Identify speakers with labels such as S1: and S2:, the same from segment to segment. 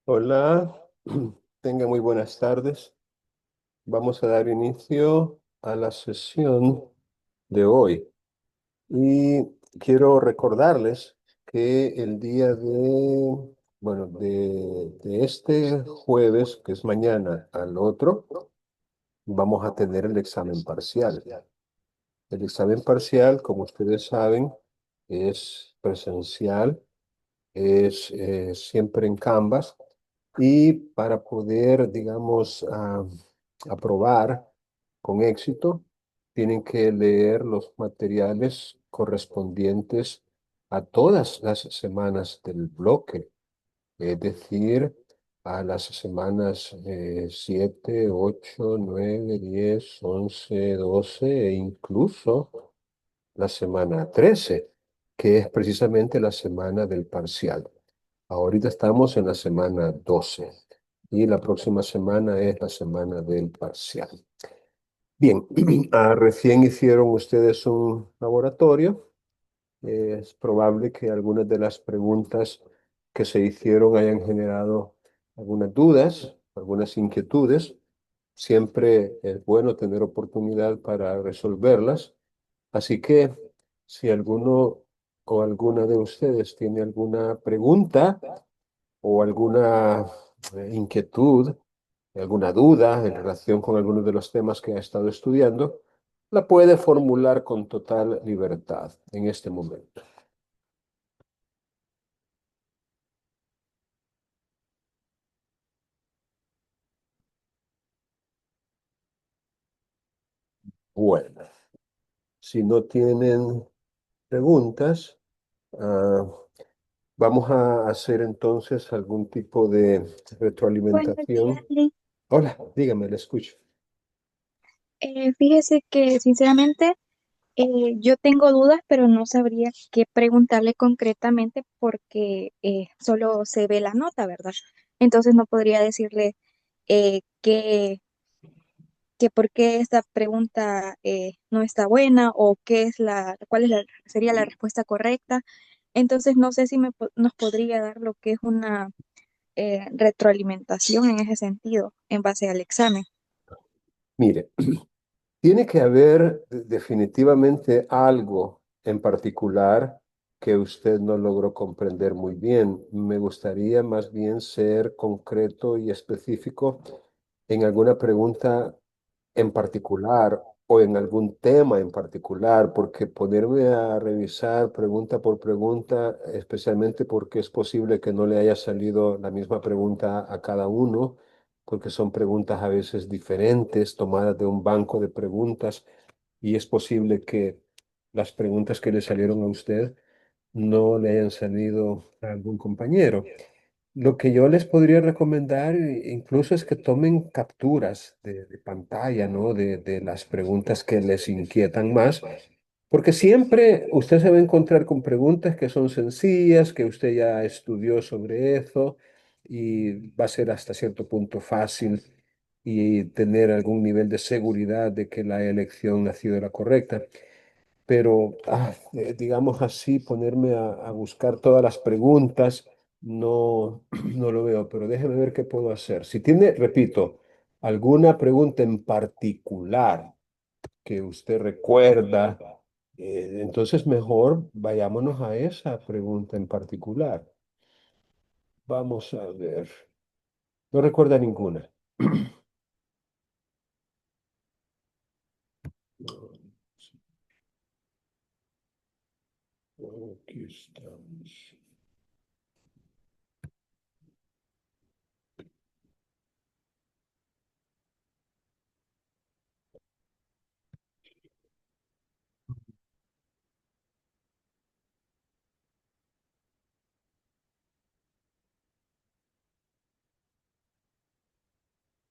S1: Hola, tenga muy buenas tardes. Vamos a dar inicio a la sesión de hoy. Y quiero recordarles que el día de este jueves, que es mañana, al otro, vamos a tener el examen parcial. El examen parcial, como ustedes saben, es presencial, es siempre en Canvas. Y para poder, digamos, aprobar con éxito, tienen que leer los materiales correspondientes a todas las semanas del bloque, es decir, a las semanas 7, 8, 9, 10, 11, 12 e incluso la semana 13, que es precisamente la semana del parcial. Ahorita estamos en la semana 12 y la próxima semana es la semana del parcial. Bien, recién hicieron ustedes un laboratorio. Es probable que algunas de las preguntas que se hicieron hayan generado algunas dudas, algunas inquietudes. Siempre es bueno tener oportunidad para resolverlas. Así que si alguno o alguna de ustedes tiene alguna pregunta o alguna inquietud, alguna duda en relación con algunos de los temas que ha estado estudiando, la puede formular con total libertad en este momento. Bueno, si no tienen preguntas, ah, vamos a hacer entonces algún tipo de
S2: Buenos días,
S1: retroalimentación.
S2: Lee.
S1: Hola, dígame, le escucho.
S2: Fíjese que sinceramente yo tengo dudas, pero no sabría qué preguntarle concretamente porque solo se ve la nota, ¿verdad? Entonces no podría decirle que por qué esta pregunta no está buena o qué es cuál es sería la respuesta correcta. Entonces no sé si nos podría dar lo que es una retroalimentación en ese sentido en base al examen.
S1: Mire, tiene que haber definitivamente algo en particular que usted no logró comprender muy bien. Me gustaría más bien ser concreto y específico en alguna pregunta en particular o en algún tema en particular, porque ponerme a revisar pregunta por pregunta, especialmente porque es posible que no le haya salido la misma pregunta a cada uno, porque son preguntas a veces diferentes, tomadas de un banco de preguntas, y es posible que las preguntas que le salieron a usted no le hayan salido a algún compañero. Lo que yo les podría recomendar incluso es que tomen capturas de pantalla, ¿no? De las preguntas que les inquietan más, porque siempre usted se va a encontrar con preguntas que son sencillas, que usted ya estudió sobre eso y va a ser hasta cierto punto fácil y tener algún nivel de seguridad de que la elección ha sido la correcta. Pero, digamos así, ponerme a buscar todas las preguntas, no, no lo veo, pero déjeme ver qué puedo hacer. Si tiene, repito, alguna pregunta en particular que usted recuerda, entonces mejor vayámonos a esa pregunta en particular. Vamos a ver. No recuerda ninguna. Aquí estamos.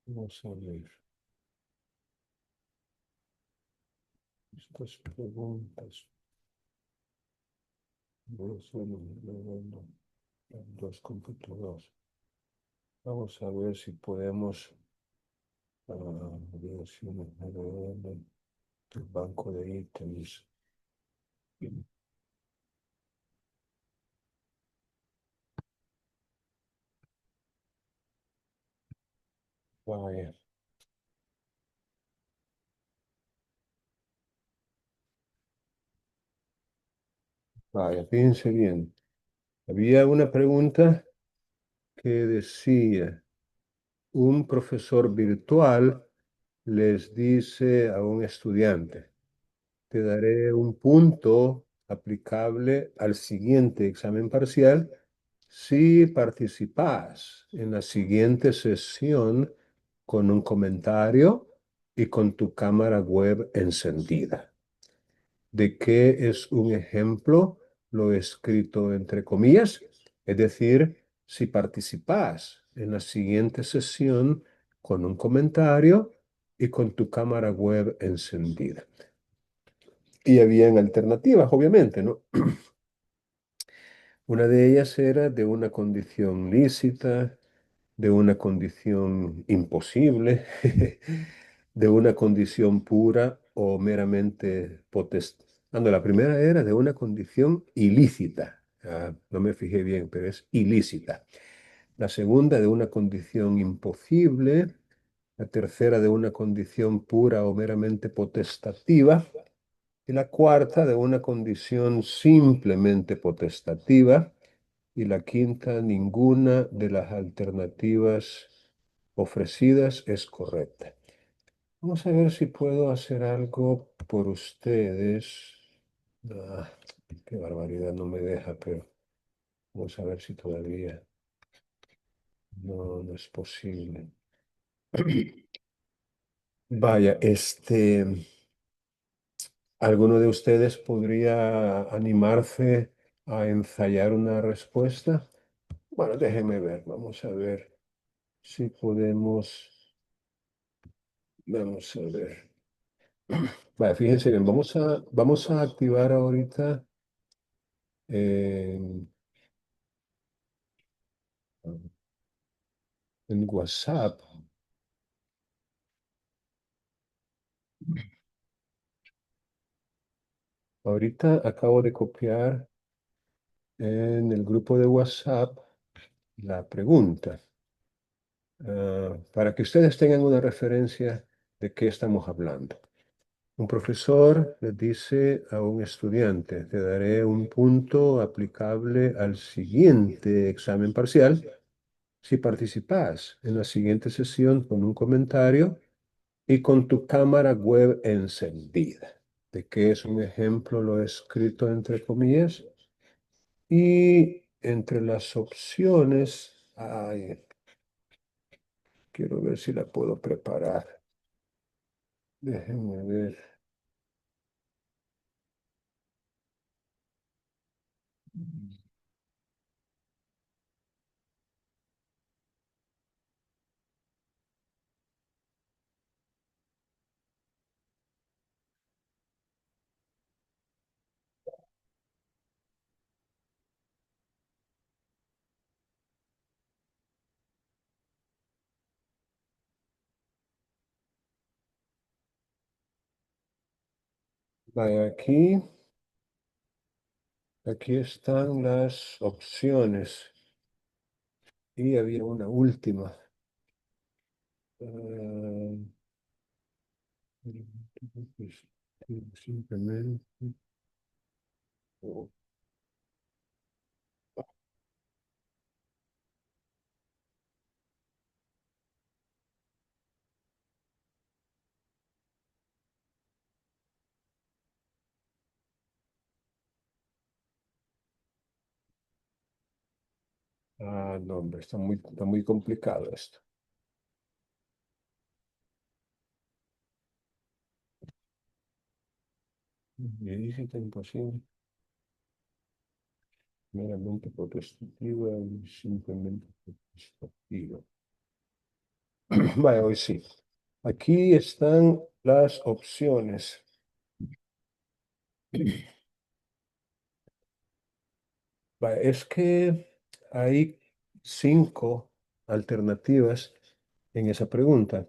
S1: Vamos a ver. Estas preguntas no son dos computadoras. Vamos a ver si podemos ver si me el banco de ítems. Vaya, vaya, fíjense bien. Había una pregunta que decía, un profesor virtual les dice a un estudiante, te daré un punto aplicable al siguiente examen parcial si participas en la siguiente sesión con un comentario y con tu cámara web encendida. ¿De qué es un ejemplo? Lo he escrito entre comillas, es decir, si participas en la siguiente sesión con un comentario y con tu cámara web encendida. Y habían alternativas, obviamente, ¿no? Una de ellas era de una condición lícita, de una condición imposible, de una condición pura o meramente potestad. La primera era de una condición ilícita. No me fijé bien, pero es ilícita. La segunda de una condición imposible. La tercera de una condición pura o meramente potestativa. Y la cuarta de una condición simplemente potestativa. Y la quinta, ninguna de las alternativas ofrecidas es correcta. Vamos a ver si puedo hacer algo por ustedes. Ah, qué barbaridad, no me deja, pero vamos a ver si todavía no es posible. Vaya, ¿alguno de ustedes podría animarse a ensayar una respuesta? Bueno, déjenme ver, vamos a ver si podemos, vamos a ver. Vaya, fíjense bien, vamos a activar ahorita en, en WhatsApp. Ahorita acabo de copiar en el grupo de WhatsApp la pregunta, para que ustedes tengan una referencia de qué estamos hablando. Un profesor le dice a un estudiante, te daré un punto aplicable al siguiente examen parcial si participas en la siguiente sesión con un comentario y con tu cámara web encendida. ¿De qué es un ejemplo? Lo he escrito entre comillas. Y entre las opciones, ay, quiero ver si la puedo preparar. Déjenme ver. Vaya, aquí están las opciones. Y había una última. Ah, simplemente. Oh, no, hombre, está muy complicado esto. Me dice que imposible, meramente potestativa y simplemente potestativa. Vaya, hoy sí. Aquí están las opciones. Vaya, es que hay 5 alternativas en esa pregunta.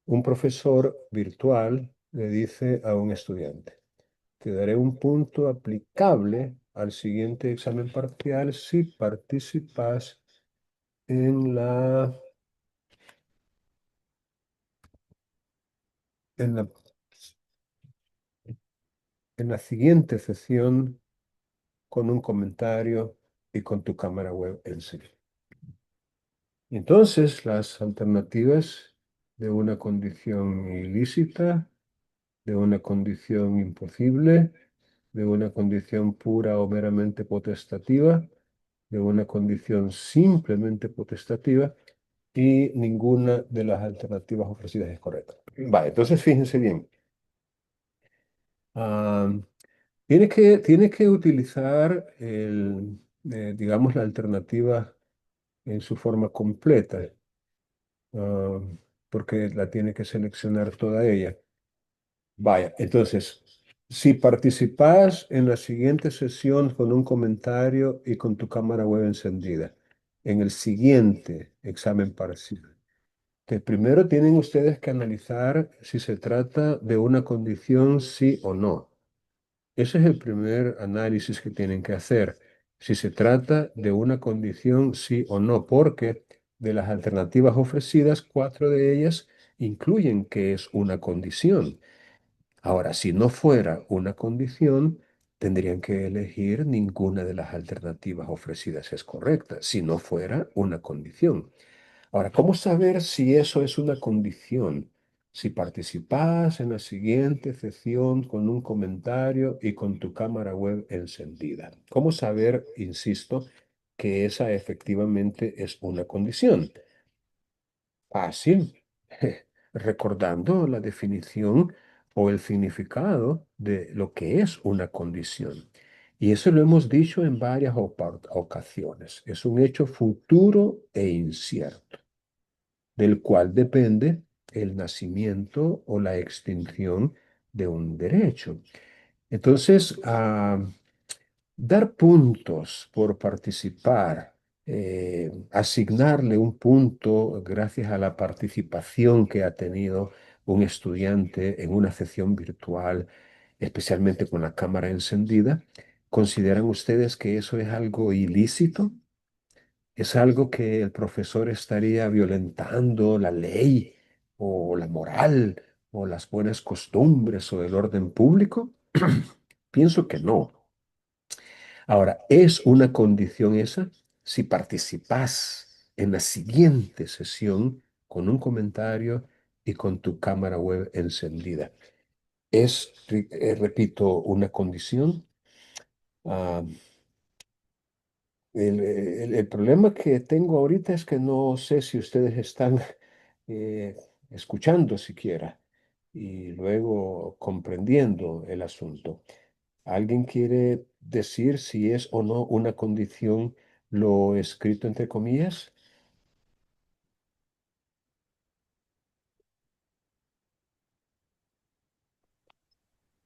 S1: Un profesor virtual le dice a un estudiante, te daré un punto aplicable al siguiente examen parcial si participas en la en la siguiente sesión con un comentario y con tu cámara web en sí. Entonces, las alternativas de una condición ilícita, de una condición imposible, de una condición pura o meramente potestativa, de una condición simplemente potestativa, y ninguna de las alternativas ofrecidas es correcta. Vale, entonces fíjense bien. Ah, tiene que utilizar digamos, la alternativa en su forma completa, ah, porque la tiene que seleccionar toda ella. Vaya, entonces, si participas en la siguiente sesión con un comentario y con tu cámara web encendida, en el siguiente examen parcial, que primero tienen ustedes que analizar si se trata de una condición sí o no. Ese es el primer análisis que tienen que hacer, si se trata de una condición sí o no, porque de las alternativas ofrecidas, cuatro de ellas incluyen que es una condición. Ahora, si no fuera una condición, tendrían que elegir ninguna de las alternativas ofrecidas es correcta, si no fuera una condición. Ahora, ¿cómo saber si eso es una condición? Si participas en la siguiente sesión con un comentario y con tu cámara web encendida. ¿Cómo saber, insisto, que esa efectivamente es una condición? Fácil, recordando la definición o el significado de lo que es una condición. Y eso lo hemos dicho en varias ocasiones. Es un hecho futuro e incierto del cual depende el nacimiento o la extinción de un derecho. Entonces, dar puntos por participar, asignarle un punto gracias a la participación que ha tenido un estudiante en una sesión virtual, especialmente con la cámara encendida, ¿consideran ustedes que eso es algo ilícito? ¿Es algo que el profesor estaría violentando la ley o la moral o las buenas costumbres o el orden público? Pienso que no. Ahora, ¿es una condición esa? Si participas en la siguiente sesión con un comentario y con tu cámara web encendida. ¿Es, repito, una condición? Ah, el problema que tengo ahorita es que no sé si ustedes están eh, escuchando siquiera y luego comprendiendo el asunto. ¿Alguien quiere decir si es o no una condición lo escrito entre comillas?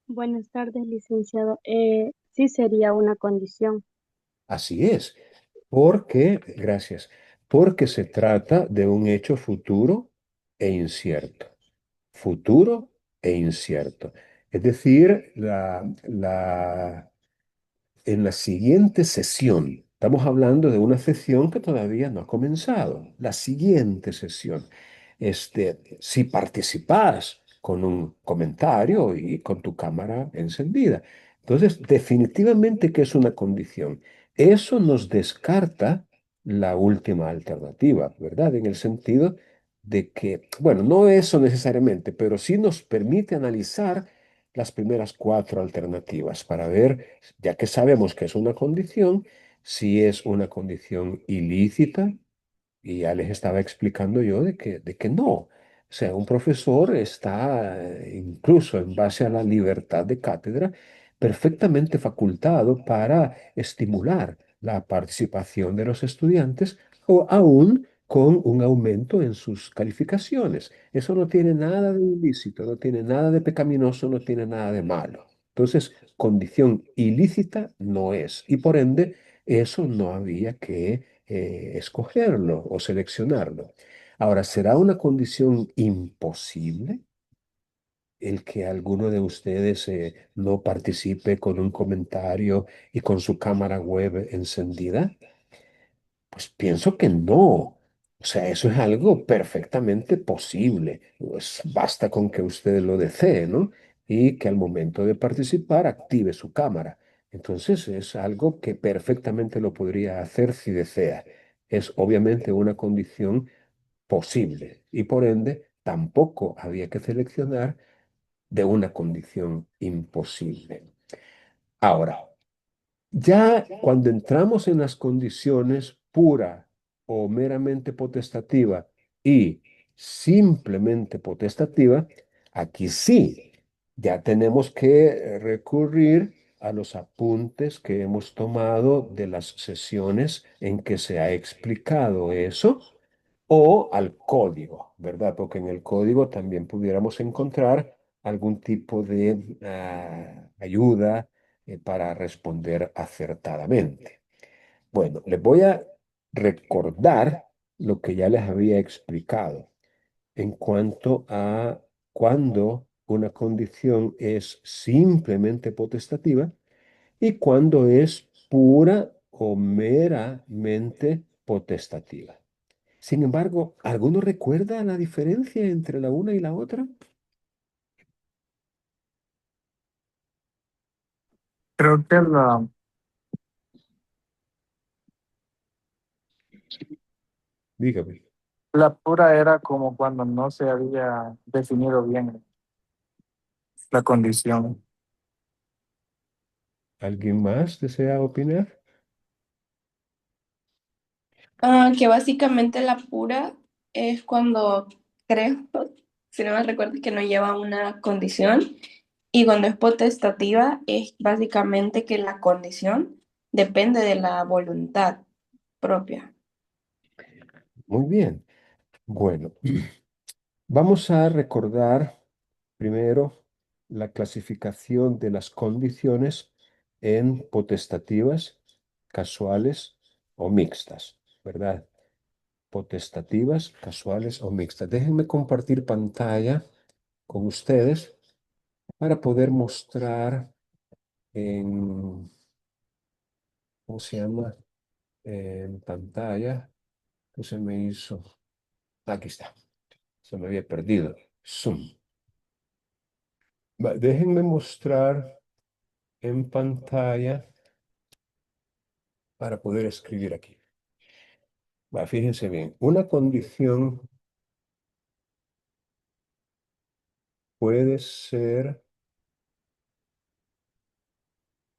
S3: Buenas tardes, licenciado. Sí sería una condición.
S1: Así es, porque, gracias, porque se trata de un hecho futuro e incierto. Futuro e incierto. Es decir, en la siguiente sesión, estamos hablando de una sesión que todavía no ha comenzado, la siguiente sesión, si participas con un comentario y con tu cámara encendida. Entonces, definitivamente que es una condición. Eso nos descarta la última alternativa, ¿verdad? En el sentido de que, bueno, no eso necesariamente, pero sí nos permite analizar las primeras cuatro alternativas para ver, ya que sabemos que es una condición, si es una condición ilícita, y ya les estaba explicando yo de que no. O sea, un profesor está, incluso en base a la libertad de cátedra, perfectamente facultado para estimular la participación de los estudiantes o aún con un aumento en sus calificaciones. Eso no tiene nada de ilícito, no tiene nada de pecaminoso, no tiene nada de malo. Entonces, condición ilícita no es. Y por ende, eso no había que escogerlo o seleccionarlo. Ahora, ¿será una condición imposible el que alguno de ustedes no participe con un comentario y con su cámara web encendida? Pues pienso que no. O sea, eso es algo perfectamente posible. Pues basta con que usted lo desee, ¿no? Y que al momento de participar active su cámara. Entonces es algo que perfectamente lo podría hacer si desea. Es obviamente una condición posible y por ende tampoco había que seleccionar de una condición imposible. Ahora, ya cuando entramos en las condiciones pura o meramente potestativa y simplemente potestativa, aquí sí, ya tenemos que recurrir a los apuntes que hemos tomado de las sesiones en que se ha explicado eso o al código, ¿verdad? Porque en el código también pudiéramos encontrar algún tipo de ayuda para responder acertadamente. Bueno, les voy a recordar lo que ya les había explicado en cuanto a cuando una condición es simplemente potestativa y cuando es pura o meramente potestativa. Sin embargo, ¿alguno recuerda la diferencia entre la una y la otra?
S4: Creo que
S1: Dígame.
S4: la pura era como cuando no se había definido bien la condición.
S1: ¿Alguien más desea opinar?
S5: Que básicamente la pura es cuando creo, si no me recuerdo, que no lleva una condición. Y cuando es potestativa es básicamente que la condición depende de la voluntad propia.
S1: Muy bien. Bueno, vamos a recordar primero la clasificación de las condiciones en potestativas, casuales o mixtas, ¿verdad? Potestativas, casuales o mixtas. Déjenme compartir pantalla con ustedes para poder mostrar en, ¿cómo se llama? En pantalla. ¿Qué se me hizo? Aquí está. Se me había perdido. Zoom. Déjenme mostrar en pantalla para poder escribir aquí. Fíjense bien. Una condición puede ser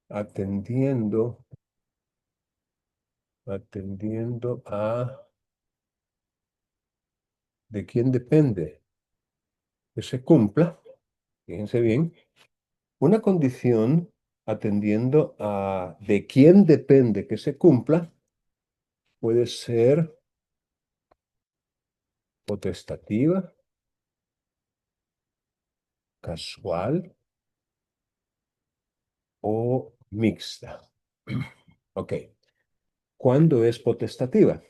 S1: atendiendo, atendiendo a de quién depende que se cumpla. Fíjense bien. Una condición atendiendo a de quién depende que se cumpla puede ser potestativa, casual o mixta. Ok. ¿Cuándo es potestativa?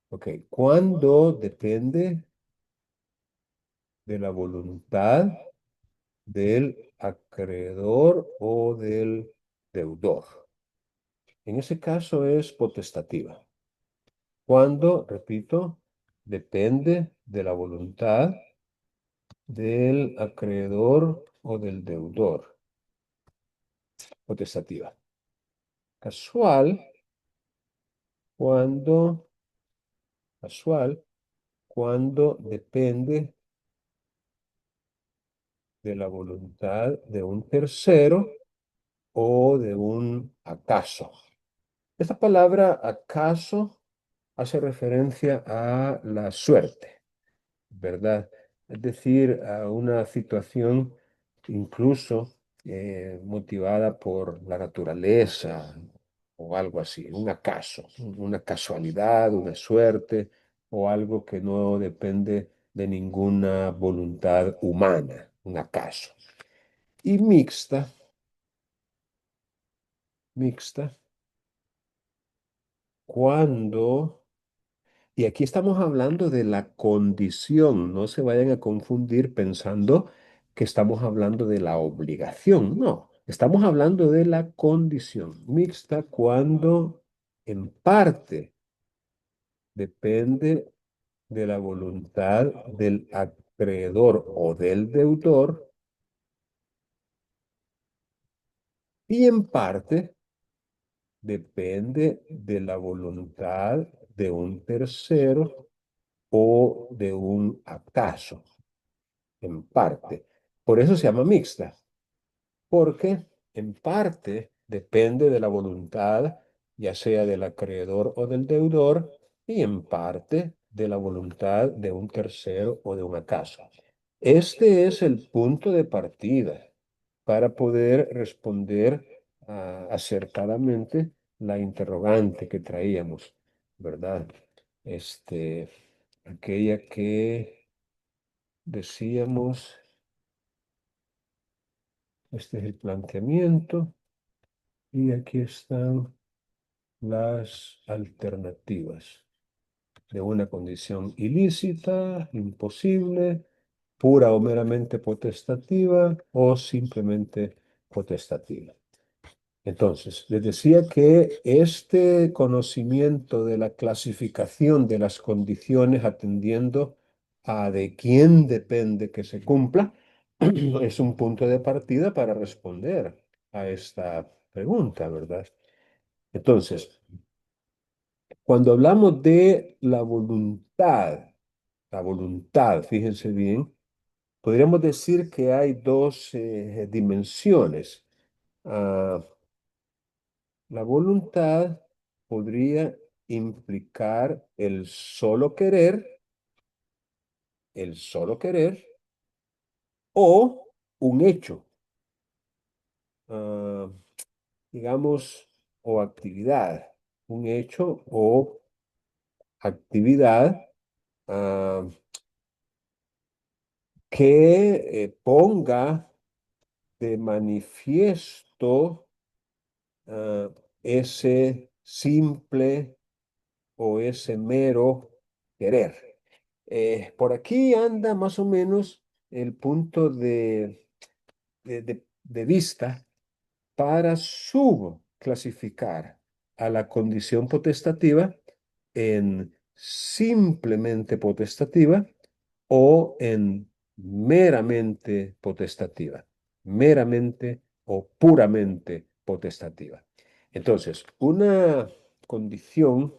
S1: Ok. ¿Cuándo depende de la voluntad del acreedor o del deudor? En ese caso es potestativa. Cuando, repito, depende de la voluntad del acreedor o del deudor. Potestativa. Casual, cuando, casual, cuando depende de la voluntad de un tercero o de un acaso. Esta palabra acaso hace referencia a la suerte, ¿verdad? Es decir, a una situación incluso motivada por la naturaleza o algo así, un acaso, una casualidad, una suerte o algo que no depende de ninguna voluntad humana, un acaso. Y mixta, mixta, cuando y aquí estamos hablando de la condición, no se vayan a confundir pensando que estamos hablando de la obligación, no, estamos hablando de la condición mixta cuando en parte depende de la voluntad del acreedor o del deudor y en parte depende de la voluntad de un tercero o de un acaso, en parte. Por eso se llama mixta, porque en parte depende de la voluntad, ya sea del acreedor o del deudor, y en parte de la voluntad de un tercero o de un acaso. Este es el punto de partida para poder responder acertadamente la interrogante que traíamos, ¿verdad? Aquella que decíamos, este es el planteamiento y aquí están las alternativas de una condición ilícita, imposible, pura o meramente potestativa o simplemente potestativa. Entonces, les decía que este conocimiento de la clasificación de las condiciones atendiendo a de quién depende que se cumpla es un punto de partida para responder a esta pregunta, ¿verdad? Entonces, cuando hablamos de la voluntad, fíjense bien, podríamos decir que hay dos dimensiones. Ah, la voluntad podría implicar el solo querer o un hecho, ah, digamos, o actividad, un hecho o actividad ah, que ponga de manifiesto ese simple o ese mero querer. Por aquí anda más o menos el punto de vista para subclasificar a la condición potestativa en simplemente potestativa o en meramente o puramente potestativa. Entonces, condición,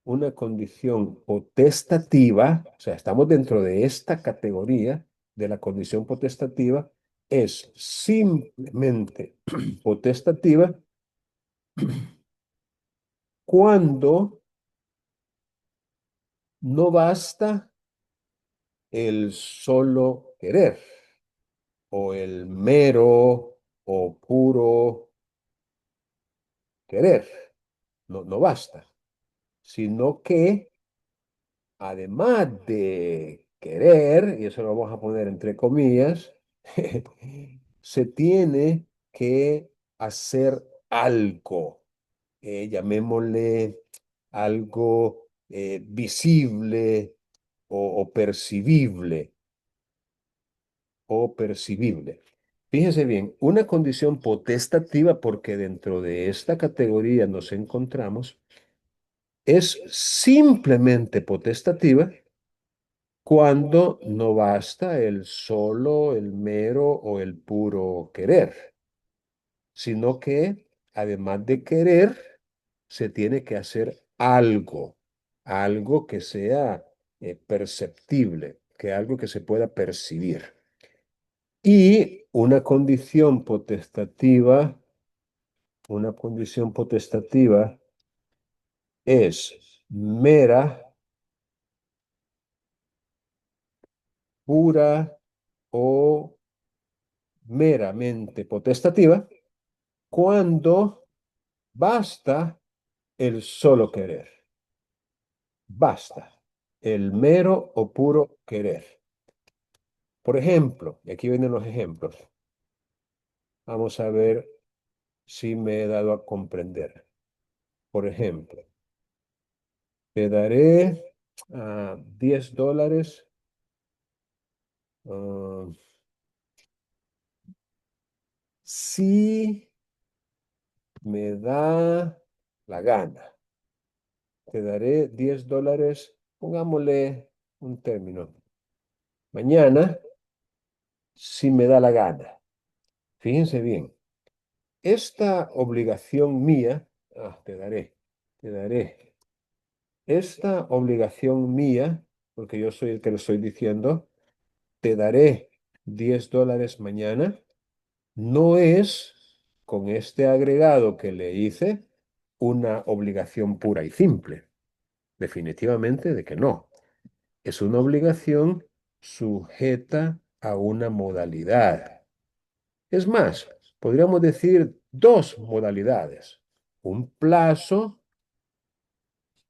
S1: una condición potestativa, o sea, estamos dentro de esta categoría de la condición potestativa, es simplemente potestativa cuando no basta el solo querer o el mero o puro querer. No, no basta, sino que además de querer, y eso lo vamos a poner entre comillas, se tiene que hacer algo, llamémosle algo visible o percibible. Fíjense bien, una condición potestativa, porque dentro de esta categoría nos encontramos, es simplemente potestativa cuando no basta el solo, el mero o el puro querer, sino que además de querer, se tiene que hacer algo que sea perceptible, que algo que se pueda percibir. Y una condición potestativa es mera, pura o meramente potestativa cuando basta el solo querer. Basta el mero o puro querer. Por ejemplo, y aquí vienen los ejemplos. Vamos a ver si me he dado a comprender. Por ejemplo, te daré $10 ah, si me da la gana. te daré $10, pongámosle un término. Mañana, si me da la gana. Fíjense bien, esta obligación mía, te daré. Esta obligación mía, porque yo soy el que lo estoy diciendo, te daré $10 mañana, no es, con este agregado que le hice, una obligación pura y simple. Definitivamente de que no. Es una obligación sujeta a una modalidad. Es más, podríamos decir dos modalidades. Un plazo,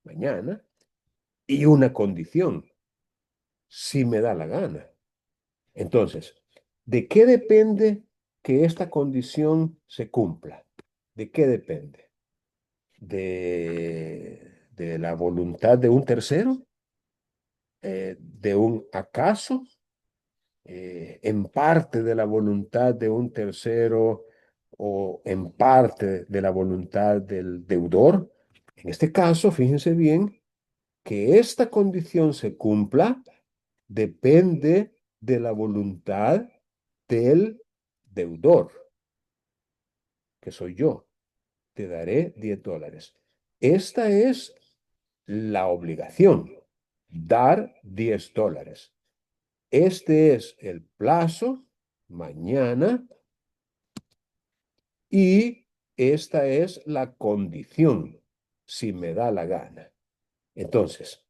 S1: mañana, y una condición, si me da la gana. Entonces, ¿de qué depende que esta condición se cumpla? ¿De qué depende? ¿De la voluntad de un tercero? ¿De un acaso? ¿En parte de la voluntad de un tercero o en parte de la voluntad del deudor? En este caso, fíjense bien que esta condición se cumpla depende de la voluntad del deudor, que soy yo. Te daré $10. Esta es la obligación, dar $10. Este es el plazo, mañana, y esta es la condición, si me da la gana. Entonces,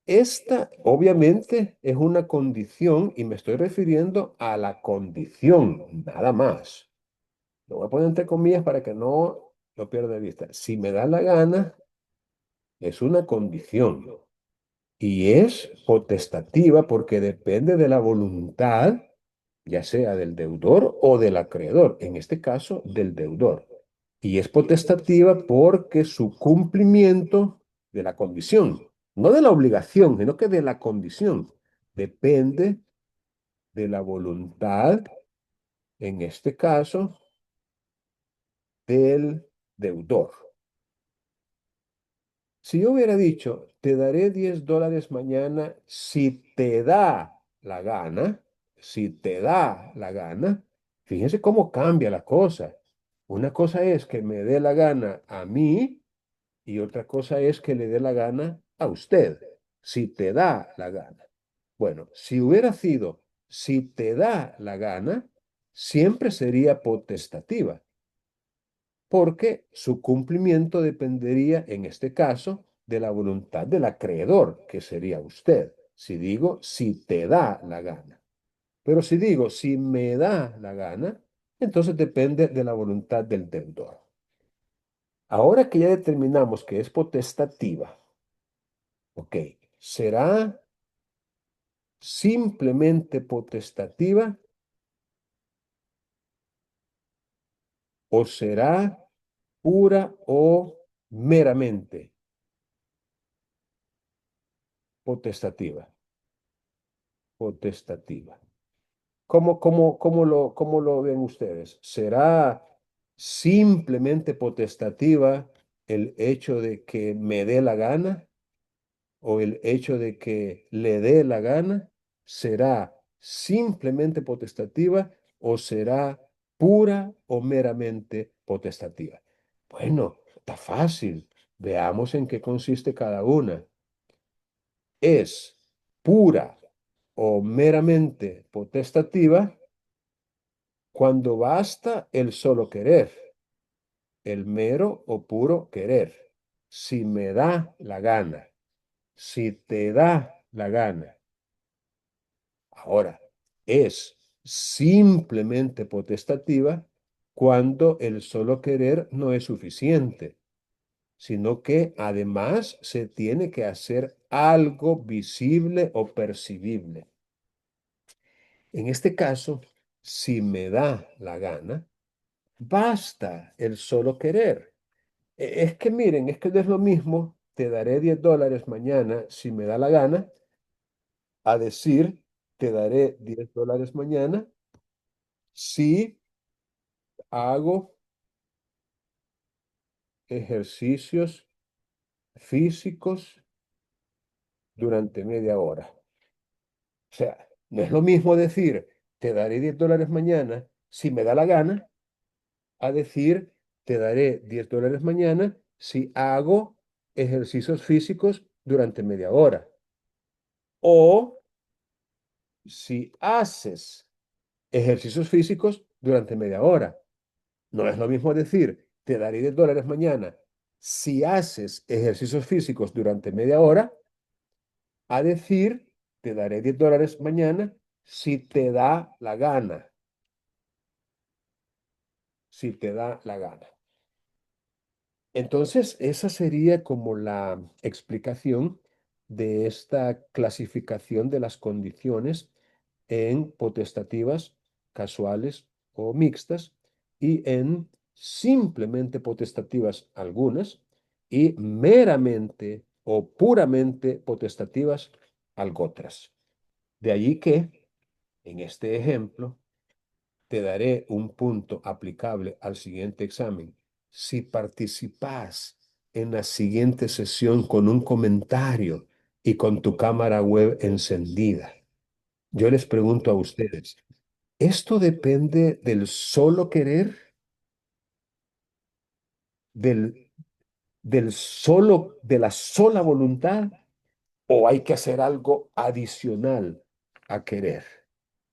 S1: esta obviamente es una condición y me estoy refiriendo a la condición, nada más. Lo voy a poner entre comillas para que no lo pierda de vista. Si me da la gana, es una condición y es potestativa porque depende de la voluntad, ya sea del deudor o del acreedor, en este caso del deudor. Y es potestativa porque su cumplimiento de la condición, no de la obligación, sino que de la condición, depende de la voluntad, en este caso, del deudor. Si yo hubiera dicho, te daré $10 mañana si te da la gana, si te da la gana, fíjense cómo cambia la cosa. Una cosa es que me dé la gana a mí y otra cosa es que le dé la gana a usted, si te da la gana. Bueno, si hubiera sido, si te da la gana, siempre sería potestativa porque su cumplimiento dependería, en este caso, de la voluntad del acreedor, que sería usted. Si digo, si te da la gana. Pero si digo, si me da la gana, entonces depende de la voluntad del deudor. Ahora que ya determinamos que es potestativa, ok, ¿será simplemente potestativa o será pura o meramente potestativa? Potestativa. ¿Cómo lo ven ustedes? ¿Será simplemente potestativa el hecho de que me dé la gana o el hecho de que le dé la gana? ¿Será simplemente potestativa o será pura o meramente potestativa? Bueno, está fácil. Veamos en qué consiste cada una. ¿Es pura o meramente potestativa cuando basta el solo querer, el mero o puro querer? Si me da la gana, si te da la gana? Ahora, es simplemente potestativa cuando el solo querer no es suficiente, sino que además se tiene que hacer algo visible o percibible. En este caso, si me da la gana, basta el solo querer. Es que miren, es que no es lo mismo, te daré $10 mañana si me da la gana, a decir, te daré $10 mañana si hago ejercicios físicos durante media hora. O sea, no es lo mismo decir, te daré $10 mañana si me da la gana, a decir, te daré $10 mañana si hago ejercicios físicos durante media hora. O si haces ejercicios físicos durante media hora. No es lo mismo decir, te daré $10 mañana si haces ejercicios físicos durante media hora, a decir, te daré $10 mañana si te da la gana. Si te da la gana. Entonces, esa sería como la explicación de esta clasificación de las condiciones en potestativas, casuales o mixtas y en simplemente potestativas algunas y meramente o puramente potestativas algo otras. De allí que, en este ejemplo, te daré un punto aplicable al siguiente examen si participas en la siguiente sesión con un comentario y con tu cámara web encendida. Yo les pregunto a ustedes, ¿esto depende del solo querer, del, de la sola voluntad, o hay que hacer algo adicional a querer?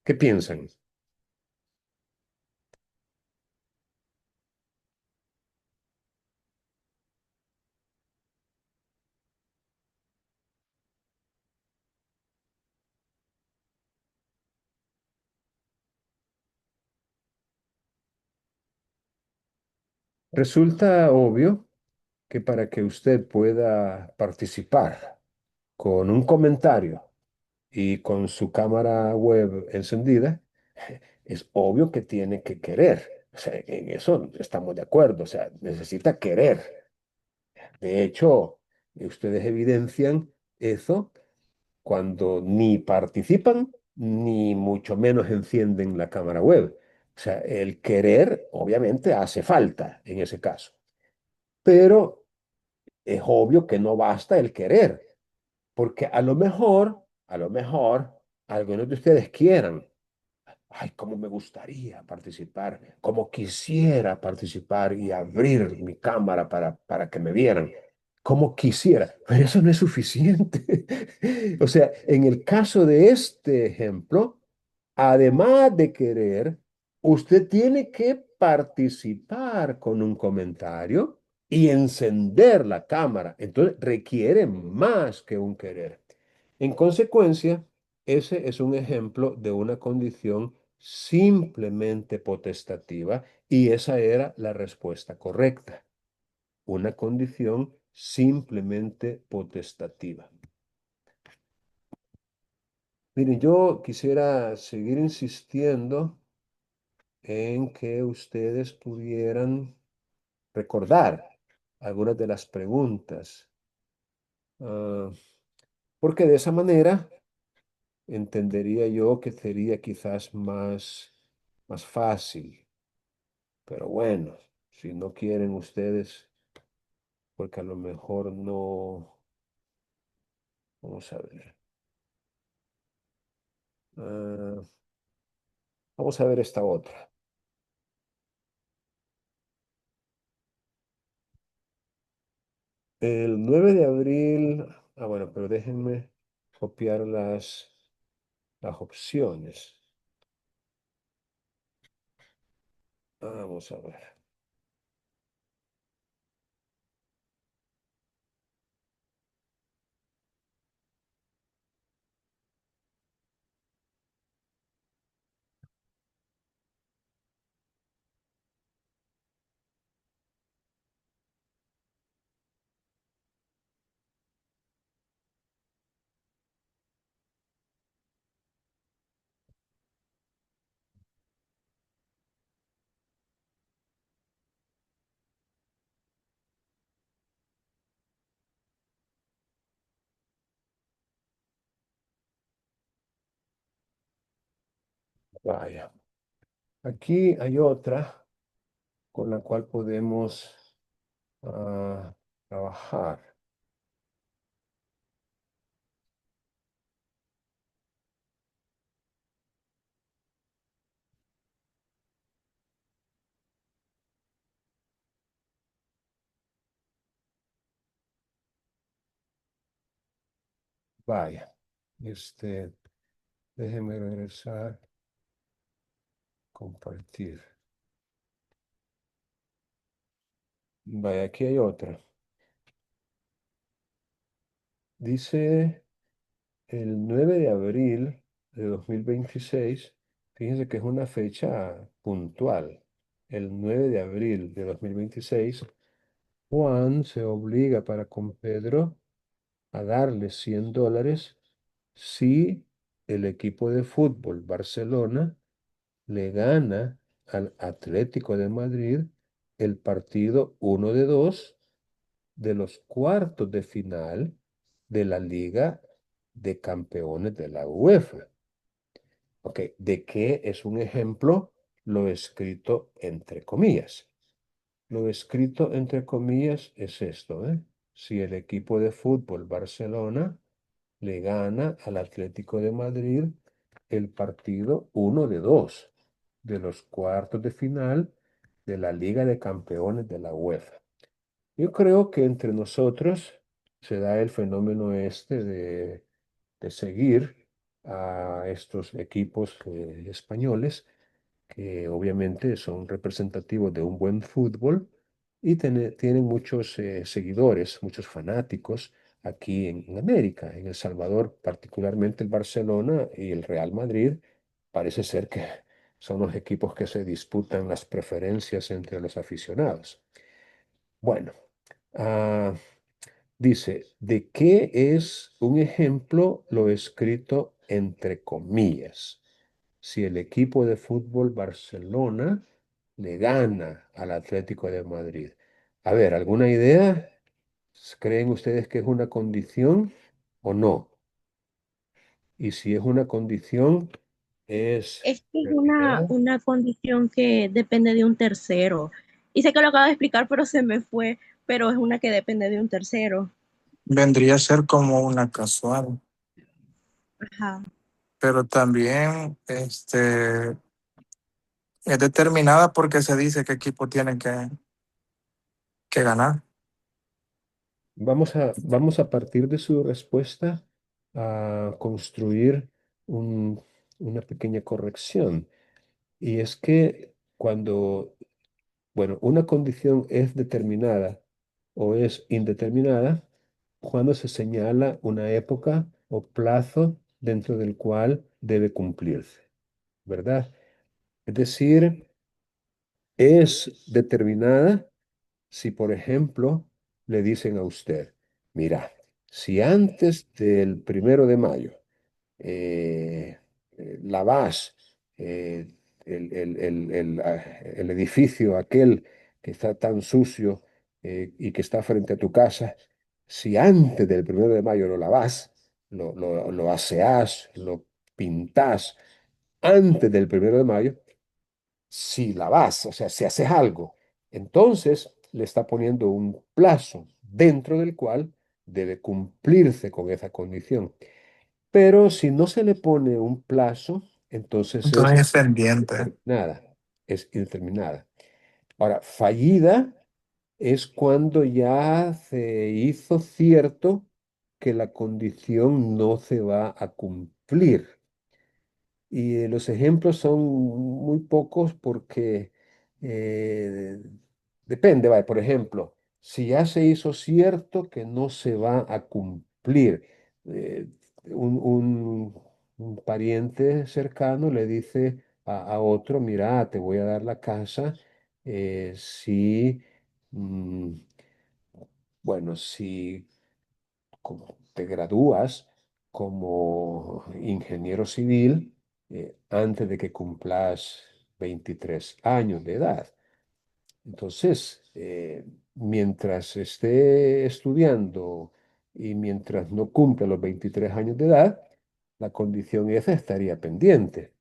S1: ¿Qué piensan? Resulta obvio que para que usted pueda participar con un comentario y con su cámara web encendida, es obvio que tiene que querer. O sea, en eso estamos de acuerdo. O sea, necesita querer. De hecho, ustedes evidencian eso cuando ni participan, ni mucho menos encienden la cámara web. O sea, el querer obviamente hace falta en ese caso. Pero es obvio que no basta el querer, porque a lo mejor, algunos de ustedes quieran, ay, cómo me gustaría participar, cómo quisiera participar y abrir mi cámara para que me vieran, como quisiera, pero eso no es suficiente. O sea, en el caso de este ejemplo, además de querer, usted tiene que participar con un comentario y encender la cámara. Entonces requiere más que un querer. En consecuencia, ese es un ejemplo de una condición simplemente potestativa y esa era la respuesta correcta. Una condición simplemente potestativa. Miren, yo quisiera seguir insistiendo en que ustedes pudieran recordar algunas de las preguntas, ah, porque de esa manera entendería yo que sería quizás más fácil. Pero bueno, si no quieren ustedes, porque a lo mejor no, vamos a ver. Ah, vamos a ver esta otra. El 9 de abril, bueno, pero déjenme copiar las opciones. Vamos a ver. Vaya. Aquí hay otra con la cual podemos trabajar. Vaya, déjeme regresar, compartir. Vaya, aquí hay otra. Dice el 9 de abril de 2026. Fíjense que es una fecha puntual. El 9 de abril de 2026, Juan se obliga para con Pedro a darle $100 si el equipo de fútbol Barcelona le gana al Atlético de Madrid el partido 1 de 2 de los cuartos de final de la Liga de Campeones de la UEFA. Ok, ¿de qué es un ejemplo? Lo escrito entre comillas. Lo escrito entre comillas es esto, ¿eh? Si el equipo de fútbol Barcelona le gana al Atlético de Madrid el partido 1 de 2 de los cuartos de final de la Liga de Campeones de la UEFA. Yo creo que entre nosotros se da el fenómeno de seguir a estos equipos españoles que obviamente son representativos de un buen fútbol y tienen muchos seguidores, muchos fanáticos aquí en América, en El Salvador, particularmente el Barcelona y el Real Madrid. Parece ser que son los equipos que se disputan las preferencias entre los aficionados. Bueno, ah, dice, ¿de qué es un ejemplo lo escrito entre comillas? Si el equipo de fútbol Barcelona le gana al Atlético de Madrid. A ver, ¿alguna idea? ¿Creen ustedes que es una condición o no? Y si es una condición, es
S6: Es que es
S1: determinada.
S6: una condición que depende de un tercero. Y sé que lo acabo de explicar, pero se me fue, pero es una que depende de un tercero.
S4: Vendría a ser como una casual,
S6: Ajá.
S4: pero también es determinada porque se dice qué equipo tiene que ganar.
S1: Vamos a partir de su respuesta a construir una pequeña corrección. Y es que cuando, bueno, una condición es determinada o es indeterminada, cuando se señala una época o plazo dentro del cual debe cumplirse, ¿verdad? Es decir, es determinada si, por ejemplo, le dicen a usted, mira, si antes del 1 de mayo eh, lavas eh, el edificio aquel que está tan sucio y que está frente a tu casa, si antes del 1 de mayo lo lavas, lo aseas, lo pintas antes del 1 de mayo, si lavas, o sea, si haces algo, entonces le está poniendo un plazo dentro del cual debe cumplirse con esa condición. Pero si no se le pone un plazo, entonces es
S4: Entonces es pendiente.
S1: indeterminada, es indeterminada. Ahora, fallida es cuando ya se hizo cierto que la condición no se va a cumplir. Y los ejemplos son muy pocos porque eh, depende, vaya, por ejemplo, si ya se hizo cierto que no se va a cumplir, eh, un pariente cercano le dice a otro, mira, te voy a dar la casa si, mm, bueno, si como te gradúas como ingeniero civil antes de que cumplas 23 años de edad. Entonces, mientras esté estudiando y mientras no cumpla los 23 años de edad, la condición esa estaría pendiente.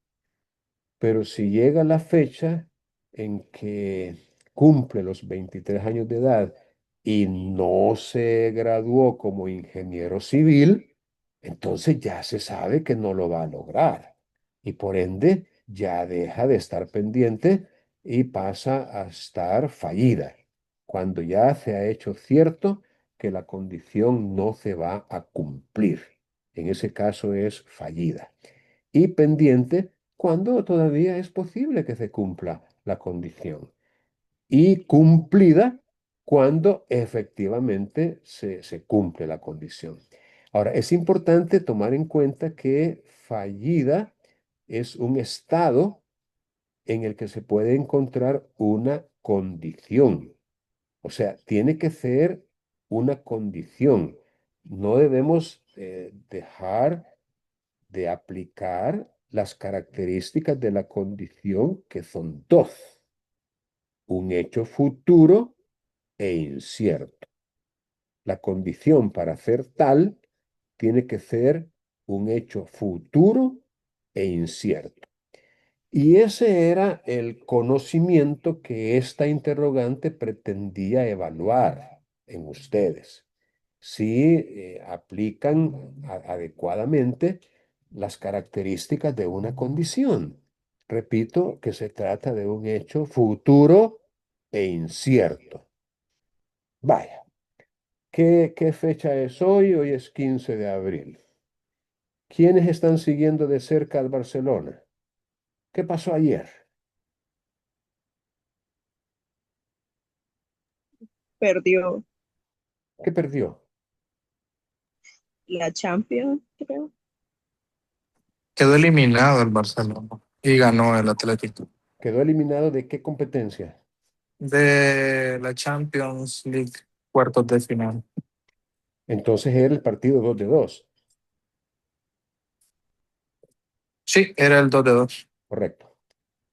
S1: Pero si llega la fecha en que cumple los 23 años de edad y no se graduó como ingeniero civil, entonces ya se sabe que no lo va a lograr. Y por ende ya deja de estar pendiente y pasa a estar fallida, cuando ya se ha hecho cierto que la condición no se va a cumplir. En ese caso es fallida. Y pendiente cuando todavía es posible que se cumpla la condición. Y cumplida cuando efectivamente se cumple la condición. Ahora, es importante tomar en cuenta que fallida es un estado en el que se puede encontrar una condición. O sea, tiene que ser una condición. No debemos dejar de aplicar las características de la condición, que son dos: un hecho futuro e incierto. La condición para ser tal tiene que ser un hecho futuro e incierto. Y ese era el conocimiento que esta interrogante pretendía evaluar en ustedes. Si aplican adecuadamente las características de una condición. Repito que se trata de un hecho futuro e incierto. Vaya, ¿qué fecha es hoy? Hoy es 15 de abril. ¿Quiénes están siguiendo de cerca al Barcelona? ¿Qué pasó ayer?
S6: Perdió
S1: ¿Qué perdió?
S6: la Champions, creo.
S4: Quedó eliminado el Barcelona y ganó el Atlético.
S1: ¿Quedó eliminado de qué competencia?
S4: De la Champions League, cuartos de final.
S1: Entonces era el partido 2-2.
S4: Sí, era el 2-2.
S1: Correcto.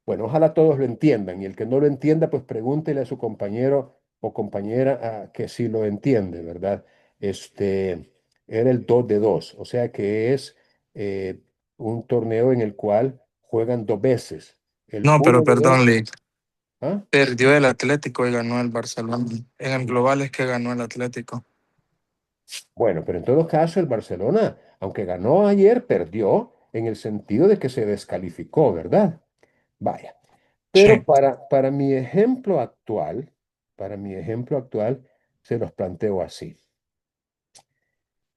S1: Bueno, ojalá todos lo entiendan, y el que no lo entienda, pues pregúntele a su compañero o compañera que sí lo entiende, ¿verdad? Era el 2-2, o sea que es eh, un torneo en el cual juegan dos veces. El
S4: No, pero
S1: uno de
S4: perdón,
S1: dos,
S4: Lee.
S1: ¿ah?
S4: Perdió el Atlético y ganó el Barcelona. En el global es que ganó el Atlético.
S1: Bueno, pero en todo caso el Barcelona, aunque ganó ayer, perdió en el sentido de que se descalificó, ¿verdad? Vaya. Pero
S4: Sí.
S1: para mi ejemplo actual, se los planteo así.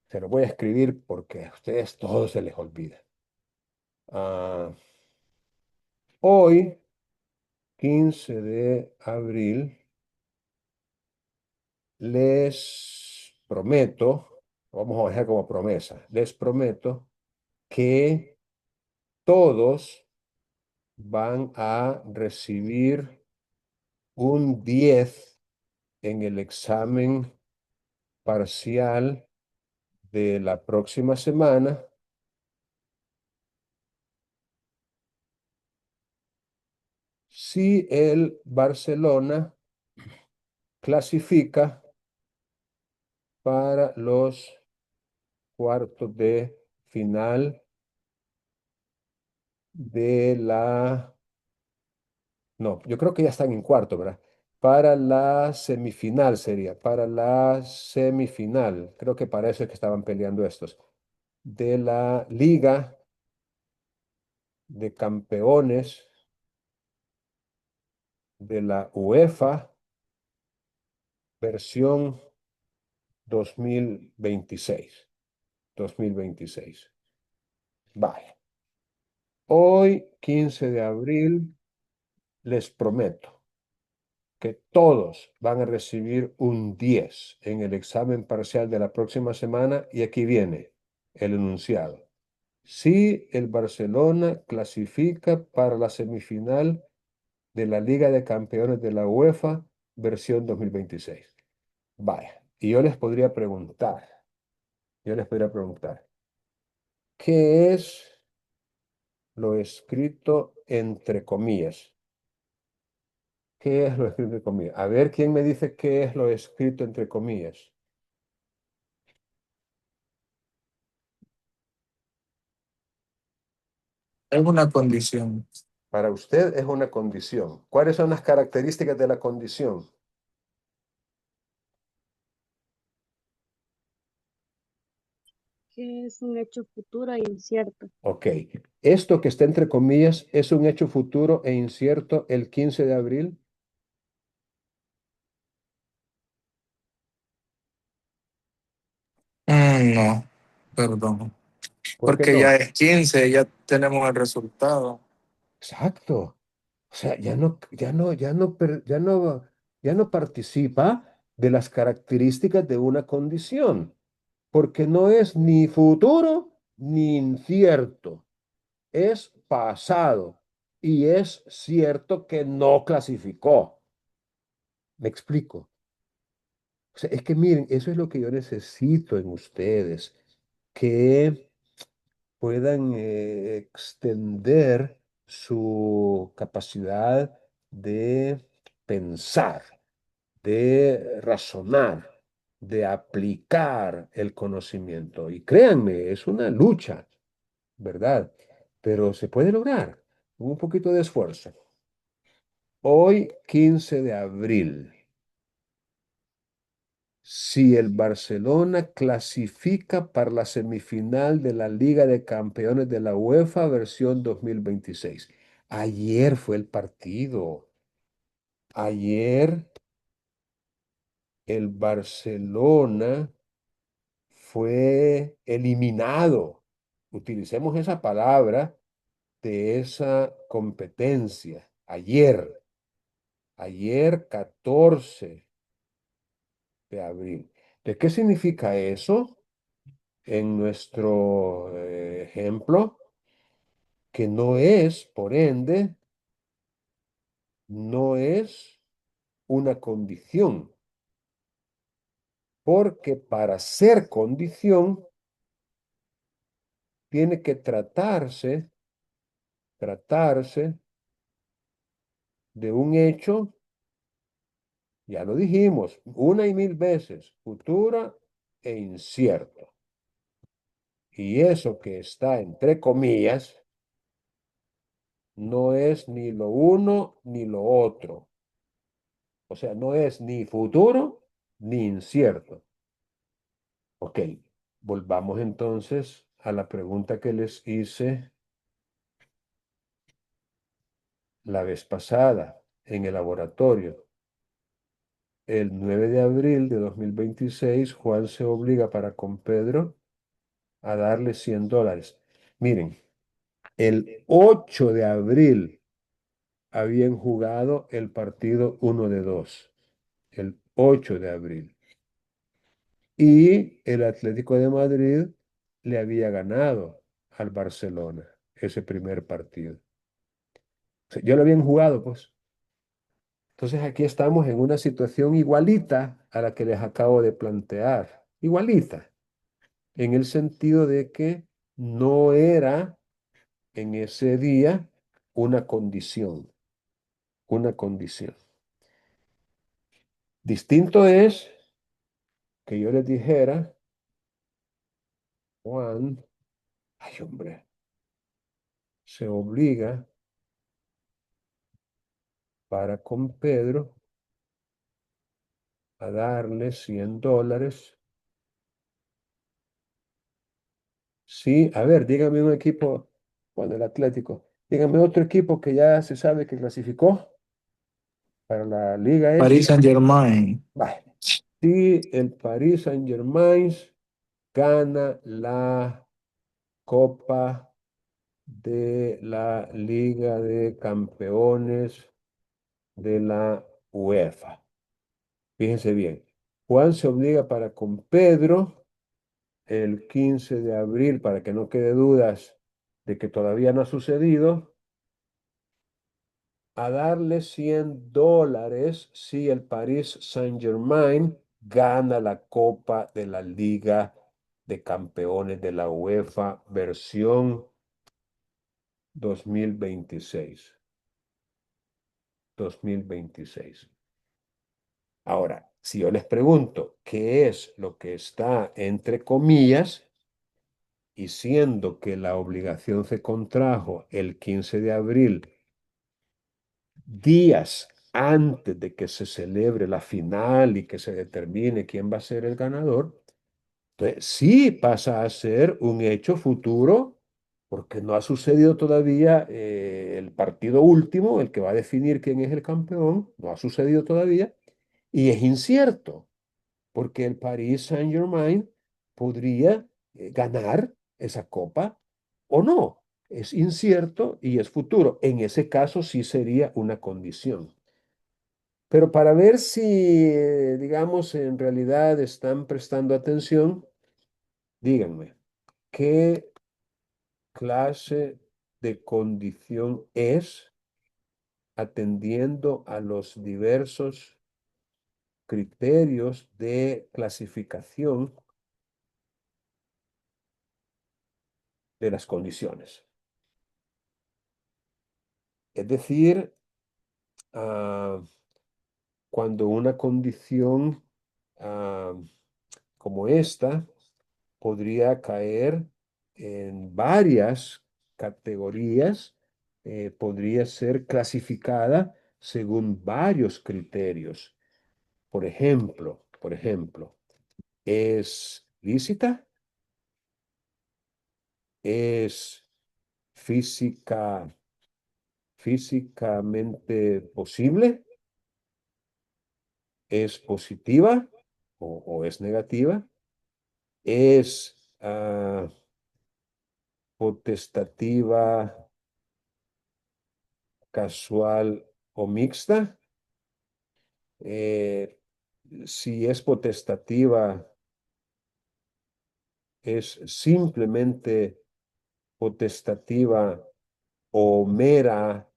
S1: Se los voy a escribir porque a ustedes todo se les olvida. Ah, hoy, 15 de abril, les prometo, vamos a dejar como promesa, les prometo que todos van a recibir un 10 en el examen parcial de la próxima semana si el Barcelona clasifica para los cuartos de final de la... No, yo creo que ya están en cuarto, ¿verdad? Para la semifinal sería, para la semifinal, creo que para eso es que estaban peleando estos, de la Liga de Campeones de la UEFA versión 2026. 2026. Vale. Hoy, 15 de abril, les prometo que todos van a recibir un 10 en el examen parcial de la próxima semana, y aquí viene el enunciado. Si el Barcelona clasifica para la semifinal de la Liga de Campeones de la UEFA versión 2026. Vaya, y yo les podría preguntar, ¿qué es lo escrito entre comillas? ¿Qué es lo escrito entre comillas? A ver, ¿quién me dice qué es lo escrito entre comillas?
S4: Es una condición.
S1: Para usted es una condición. ¿Cuáles son las características de la condición?
S3: Que es un hecho futuro e incierto.
S1: Ok. Esto que está entre comillas es un hecho futuro e incierto el 15 de abril.
S4: No, perdón.
S1: ¿Por qué
S4: Porque ya
S1: no?
S4: es 15, ya tenemos el resultado.
S1: Exacto. O sea, ya no participa de las características de una condición, porque no es ni futuro ni incierto, es pasado y es cierto que no clasificó. ¿Me explico? O sea, es que miren, eso es lo que yo necesito en ustedes, que puedan extender su capacidad de pensar, de razonar, de aplicar el conocimiento. Y créanme, es una lucha, ¿verdad? Pero se puede lograr con un poquito de esfuerzo. Hoy, 15 de abril. Si el Barcelona clasifica para la semifinal de la Liga de Campeones de la UEFA versión 2026. Ayer fue el partido. Ayer el Barcelona fue eliminado. Utilicemos esa palabra de esa competencia. Ayer 14 de abril. ¿De qué significa eso? En nuestro ejemplo, que no es, por ende, no es una condición, porque para ser condición tiene que tratarse de un hecho, ya lo dijimos, una y mil veces, futura e incierto. Y eso que está entre comillas no es ni lo uno ni lo otro. O sea, no es ni futuro ni incierto. Ok, volvamos entonces a la pregunta que les hice la vez pasada en el laboratorio. El 9 de abril de 2026, Juan se obliga para con Pedro a darle $100. Miren, el 8 de abril habían jugado el partido 1 de 2. El 8 de abril. Y el Atlético de Madrid le había ganado al Barcelona ese primer partido. O sea, ya lo habían jugado, pues. Entonces aquí estamos en una situación igualita a la que les acabo de plantear. Igualita, en el sentido de que no era en ese día una condición, una condición. Distinto es que yo les dijera, Juan, ay hombre, se obliga para con Pedro a darle $100. Sí, a ver, dígame un equipo, bueno, el Atlético, dígame otro equipo que ya se sabe que clasificó para la liga
S4: Paris
S1: esta.
S4: Saint-Germain.
S1: Vale. Si el Paris Saint-Germain gana la Copa de la Liga de Campeones de la UEFA. Fíjense bien, Juan se obliga para con Pedro el 15 de abril, para que no quede dudas de que todavía no ha sucedido, a darle $100 si el Paris Saint-Germain gana la Copa de la Liga de Campeones de la UEFA versión 2026. 2026. Ahora, si yo les pregunto qué es lo que está entre comillas, y siendo que la obligación se contrajo el 15 de abril, días antes de que se celebre la final y que se determine quién va a ser el ganador, entonces sí pasa a ser un hecho futuro, porque no ha sucedido todavía el partido último, el que va a definir quién es el campeón, no ha sucedido todavía, y es incierto, porque el Paris Saint-Germain podría ganar esa copa o no. Es incierto y es futuro. En ese caso sí sería una condición. Pero para ver si, digamos, en realidad están prestando atención, díganme, ¿qué clase de condición es atendiendo a los diversos criterios de clasificación de las condiciones? Es decir, ah, cuando una condición ah, como esta podría caer en varias categorías, podría ser clasificada según varios criterios. Por ejemplo, ¿es lícita? ¿Es física, físicamente posible? ¿Es positiva o es negativa? ¿Es potestativa, casual o mixta? Eh, si es potestativa, ¿es simplemente potestativa o mera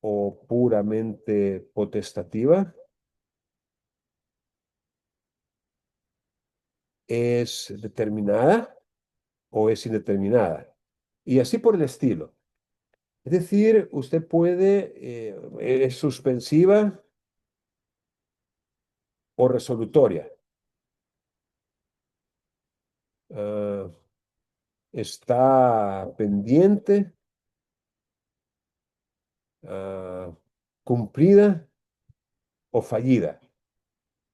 S1: o puramente potestativa? ¿Es determinada o es indeterminada? Y así por el estilo. Es decir, usted puede, es suspensiva o resolutoria. Ah, está pendiente, ah, cumplida o fallida.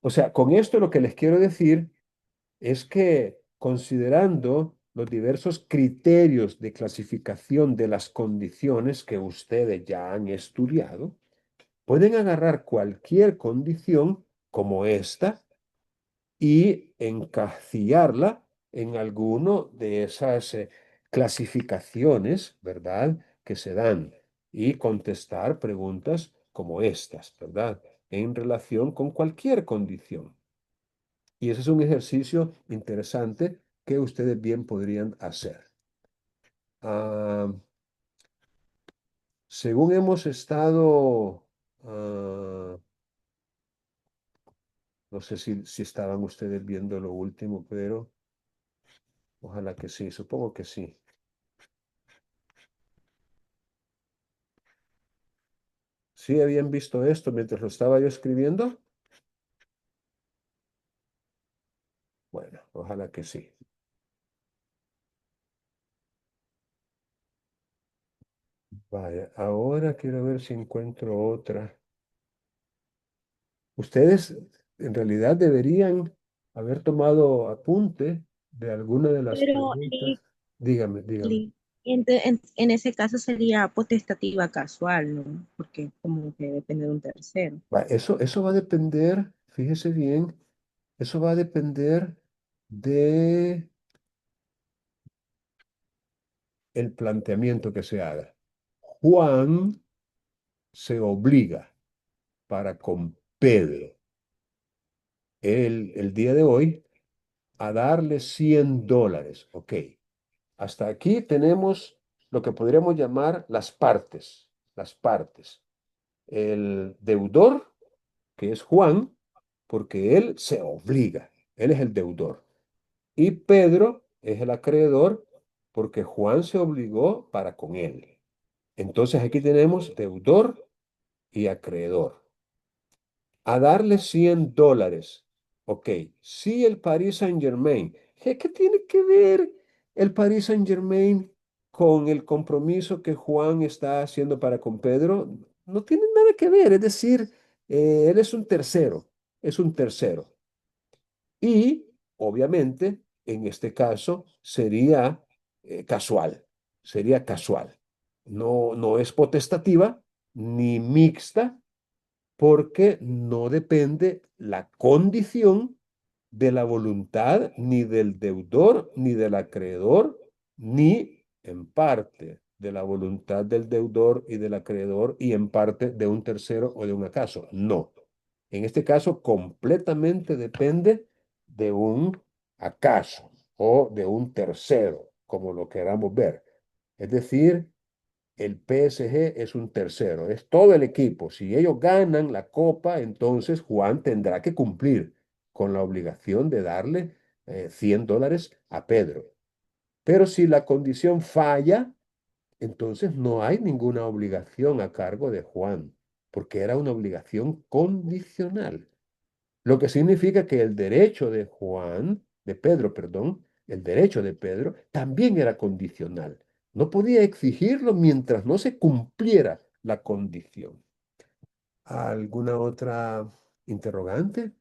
S1: O sea, con esto lo que les quiero decir es que considerando los diversos criterios de clasificación de las condiciones que ustedes ya han estudiado, pueden agarrar cualquier condición como esta y encasillarla en alguno de esas clasificaciones, ¿verdad?, que se dan y contestar preguntas como estas, ¿verdad?, en relación con cualquier condición. Y ese es un ejercicio interesante que ustedes bien podrían hacer. Ah, según hemos estado, no sé si estaban ustedes viendo lo último, pero ojalá que sí, supongo que sí. ¿Sí habían visto esto mientras lo estaba yo escribiendo? Bueno, ojalá que sí. Vaya, ahora quiero ver si encuentro otra. Ustedes en realidad deberían haber tomado apunte de alguna de las
S6: Pero
S1: preguntas. Dígame, dígame.
S6: en ese caso sería potestativa casual, ¿no? Porque como que depende de un tercero.
S1: Eso va a depender, fíjese bien, eso va a depender de el planteamiento que se haga. Juan se obliga para con Pedro el día de hoy a darle $100. Ok, hasta aquí tenemos lo que podríamos llamar las partes. Las partes. El deudor, que es Juan, porque él se obliga, él es el deudor. Y Pedro es el acreedor, porque Juan se obligó para con él. Entonces aquí tenemos deudor y acreedor. A darle $100. Ok, si el Paris Saint-Germain, ¿qué tiene que ver el Paris Saint-Germain con el compromiso que Juan está haciendo para con Pedro? No tiene nada que ver, es decir, él es un tercero, es un tercero. Y obviamente, en este caso, sería casual, sería casual. No, no es potestativa ni mixta porque no depende la condición de la voluntad ni del deudor ni del acreedor ni en parte de la voluntad del deudor y del acreedor y en parte de un tercero o de un acaso. No. En este caso, completamente depende de un acaso o de un tercero, como lo queramos ver. Es decir, el PSG es un tercero, es todo el equipo. Si ellos ganan la copa, entonces Juan tendrá que cumplir con la obligación de darle $100 a Pedro. Pero si la condición falla, entonces no hay ninguna obligación a cargo de Juan, porque era una obligación condicional. Lo que significa que el derecho de Juan, de Pedro, perdón, el derecho de Pedro también era condicional. No podía exigirlo mientras no se cumpliera la condición. ¿Alguna otra interrogante?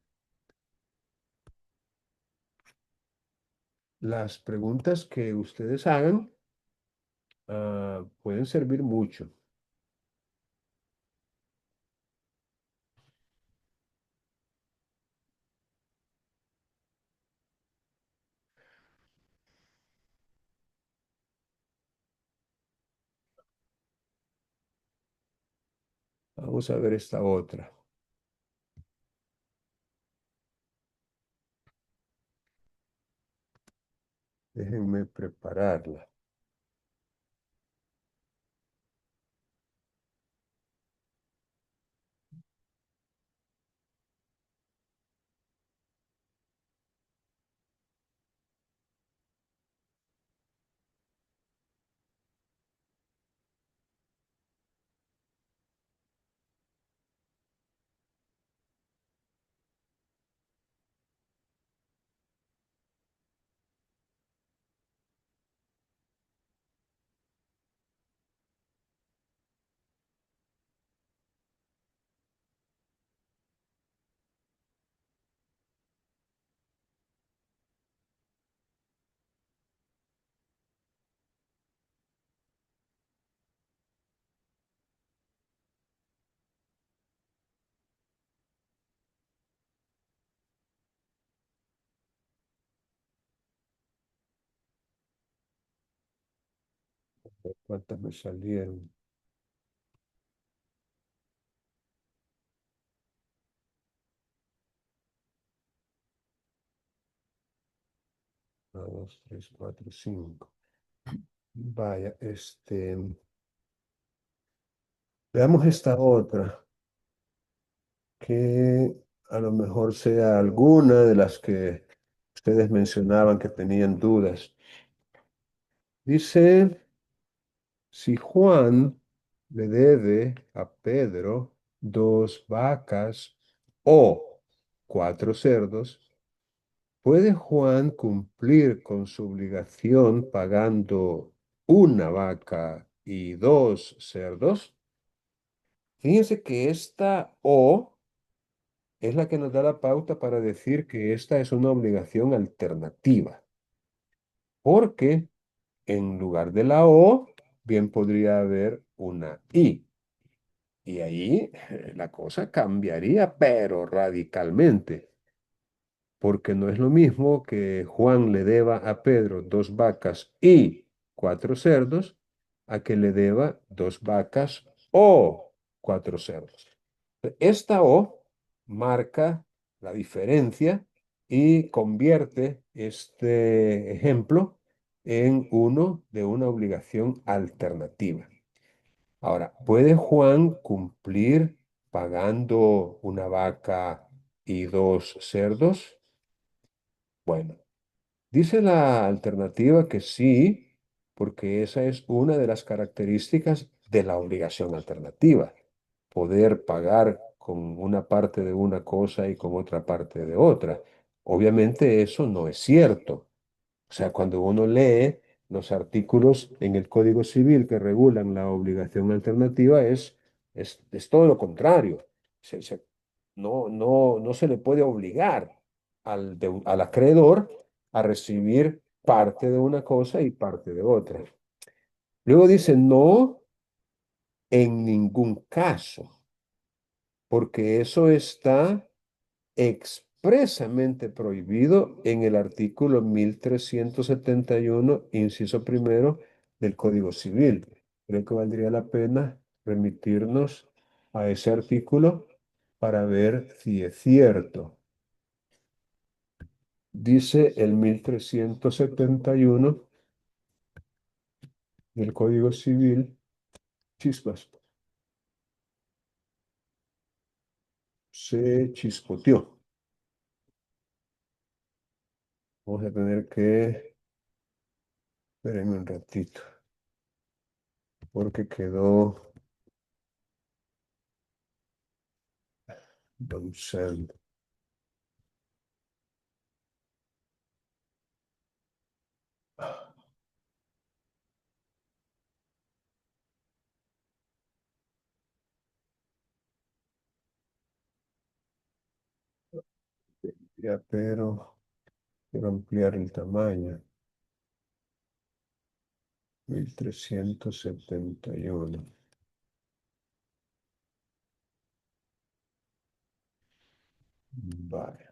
S1: Las preguntas que ustedes hagan pueden servir mucho. Vamos a ver esta otra. Déjenme prepararla. ¿Cuántas me salieron? Una, dos, tres, cuatro, cinco. Vaya, veamos esta otra, que a lo mejor sea alguna de las que ustedes mencionaban que tenían dudas. Dice, si Juan le debe a Pedro 2 vacas o 4 cerdos, ¿puede Juan cumplir con su obligación pagando 1 vaca y 2 cerdos? Fíjense que esta O es la que nos da la pauta para decir que esta es una obligación alternativa, porque en lugar de la O, bien podría haber una I. Y ahí la cosa cambiaría, pero radicalmente, porque no es lo mismo que Juan le deba a Pedro 2 vacas y 4 cerdos, a que le deba 2 vacas o 4 cerdos. Esta O marca la diferencia y convierte este ejemplo en uno de una obligación alternativa. Ahora, ¿puede Juan cumplir pagando 1 vaca y 2 cerdos? Bueno, dice la alternativa que sí, porque esa es una de las características de la obligación alternativa, poder pagar con una parte de una cosa y con otra parte de otra. Obviamente eso no es cierto. O sea, cuando uno lee los artículos en el Código Civil que regulan la obligación alternativa, es todo lo contrario. No se le puede obligar al acreedor a recibir parte de una cosa y parte de otra. Luego dice, no en ningún caso, porque eso está expresamente prohibido en el artículo 1371, inciso primero del Código Civil. Creo que valdría la pena remitirnos a ese artículo para ver si es cierto. Dice el 1371 del Código Civil, chispas, se chispoteó. Vamos a tener que, espérenme un ratito, porque quedó Don Sam. Ya, pero quiero ampliar el tamaño. 1371. Vale.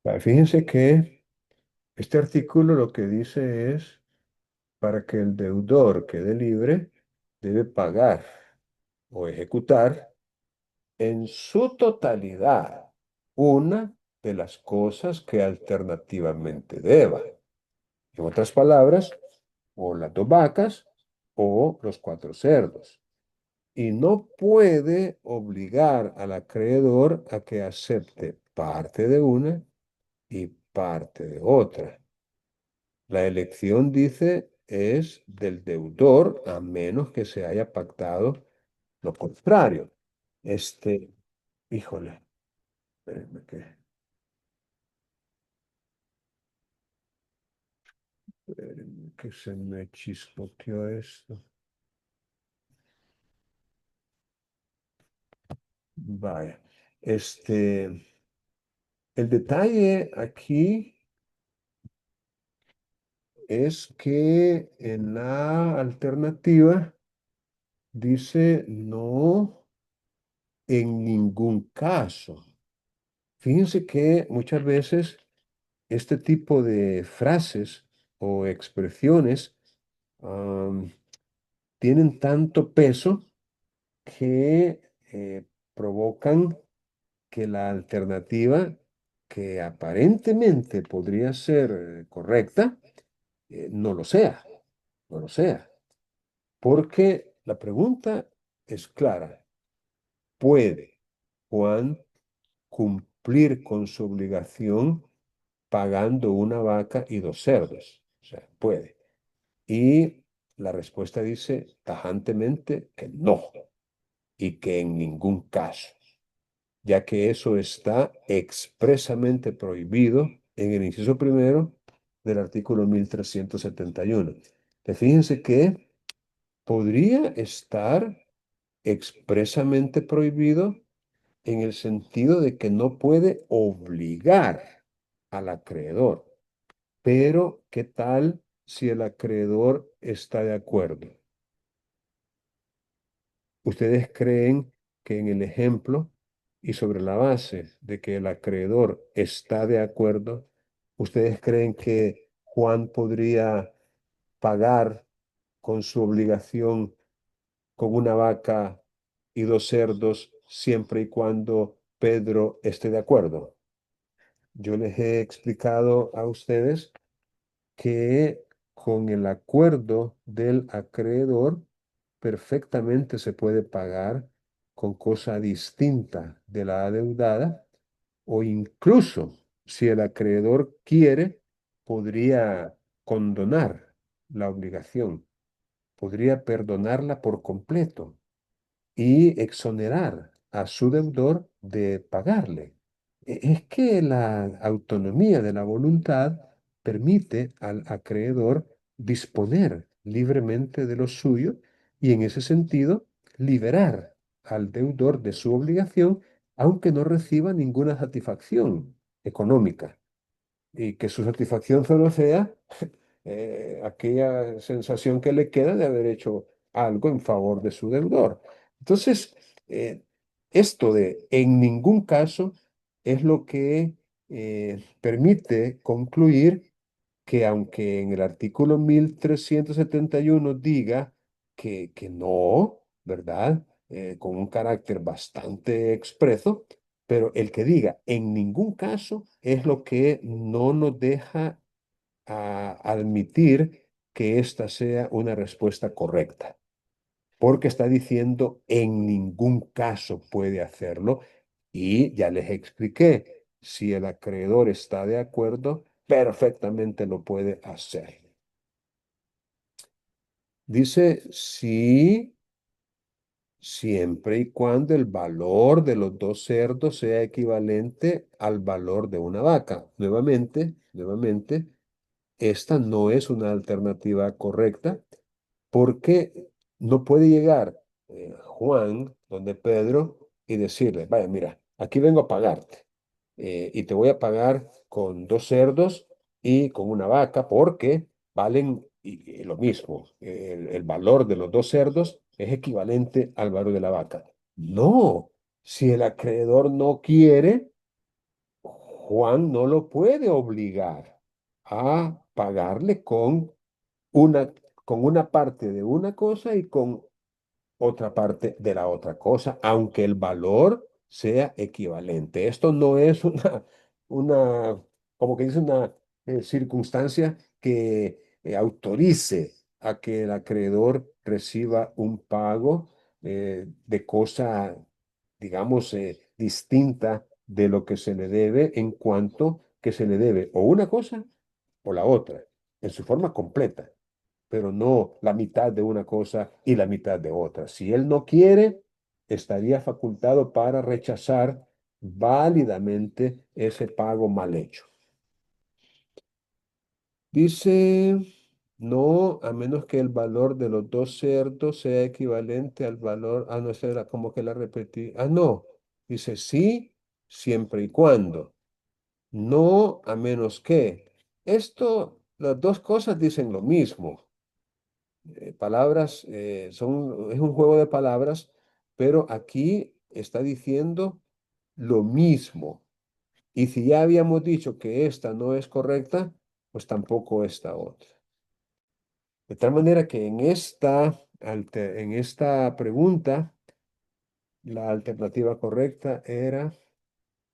S1: Vale, fíjense que este artículo lo que dice es, para que el deudor quede libre, debe pagar o ejecutar en su totalidad una de las cosas que alternativamente deba. En otras palabras, o las 2 vacas o los 4 cerdos. Y no puede obligar al acreedor a que acepte parte de una y parte de otra. La elección, dice, es del deudor a menos que se haya pactado lo contrario. Híjole, espérenme espérenme que se me chispoteó esto. Vaya, el detalle aquí es que en la alternativa dice no en ningún caso. Fíjense que muchas veces este tipo de frases o expresiones tienen tanto peso que provocan que la alternativa que aparentemente podría ser correcta, no lo sea, no lo sea. Porque la pregunta es clara. ¿Puede Juan cumplir con su obligación pagando una vaca y 2 cerdos? O sea, puede. Y la respuesta dice tajantemente que no, y que en ningún caso, ya que eso está expresamente prohibido en el inciso primero del artículo 1371. Fíjense que podría estar expresamente prohibido en el sentido de que no puede obligar al acreedor. Pero, ¿qué tal si el acreedor está de acuerdo? ¿Ustedes creen que en el ejemplo y sobre la base de que el acreedor está de acuerdo, ustedes creen que Juan podría pagar con su obligación con una vaca y 2 cerdos siempre y cuando Pedro esté de acuerdo? Yo les he explicado a ustedes que con el acuerdo del acreedor perfectamente se puede pagar con cosa distinta de la adeudada, o incluso si el acreedor quiere, podría condonar la obligación, podría perdonarla por completo y exonerar a su deudor de pagarle. Es que la autonomía de la voluntad permite al acreedor disponer libremente de lo suyo y en ese sentido liberar al deudor de su obligación, aunque no reciba ninguna satisfacción económica, y que su satisfacción solo sea aquella sensación que le queda de haber hecho algo en favor de su deudor. Entonces, esto de en ningún caso es lo que permite concluir que aunque en el artículo 1371 diga que no, ¿verdad? Con un carácter bastante expreso, pero el que diga en ningún caso es lo que no nos deja admitir que esta sea una respuesta correcta, porque está diciendo en ningún caso puede hacerlo y ya les expliqué, si el acreedor está de acuerdo, perfectamente lo puede hacer. Dice, sí, siempre y cuando el valor de los dos cerdos sea equivalente al valor de una vaca. Nuevamente, esta no es una alternativa correcta porque no puede llegar Juan donde Pedro y decirle, vaya, mira, aquí vengo a pagarte y te voy a pagar con dos cerdos y con una vaca porque valen y lo mismo. El valor de los dos cerdos es equivalente al valor de la vaca. No, si el acreedor no quiere, Juan no lo puede obligar a pagarle una, con una parte de una cosa y con otra parte de la otra cosa, aunque el valor sea equivalente. Esto no es una como que dice, una circunstancia que autorice a que el acreedor reciba un pago de cosa, digamos, distinta de lo que se le debe en cuanto que se le debe o una cosa o la otra, en su forma completa, pero no la mitad de una cosa y la mitad de otra. Si él no quiere, estaría facultado para rechazar válidamente ese pago mal hecho. Dice, no, a menos que el valor de los dos cerdos sea equivalente al valor, no, esa era como que la repetí, no, dice sí, siempre y cuando, no, a menos que. Esto, las dos cosas dicen lo mismo. Palabras, es un juego de palabras, pero aquí está diciendo lo mismo. Y si ya habíamos dicho que esta no es correcta, pues tampoco esta otra. De tal manera que en esta pregunta, la alternativa correcta era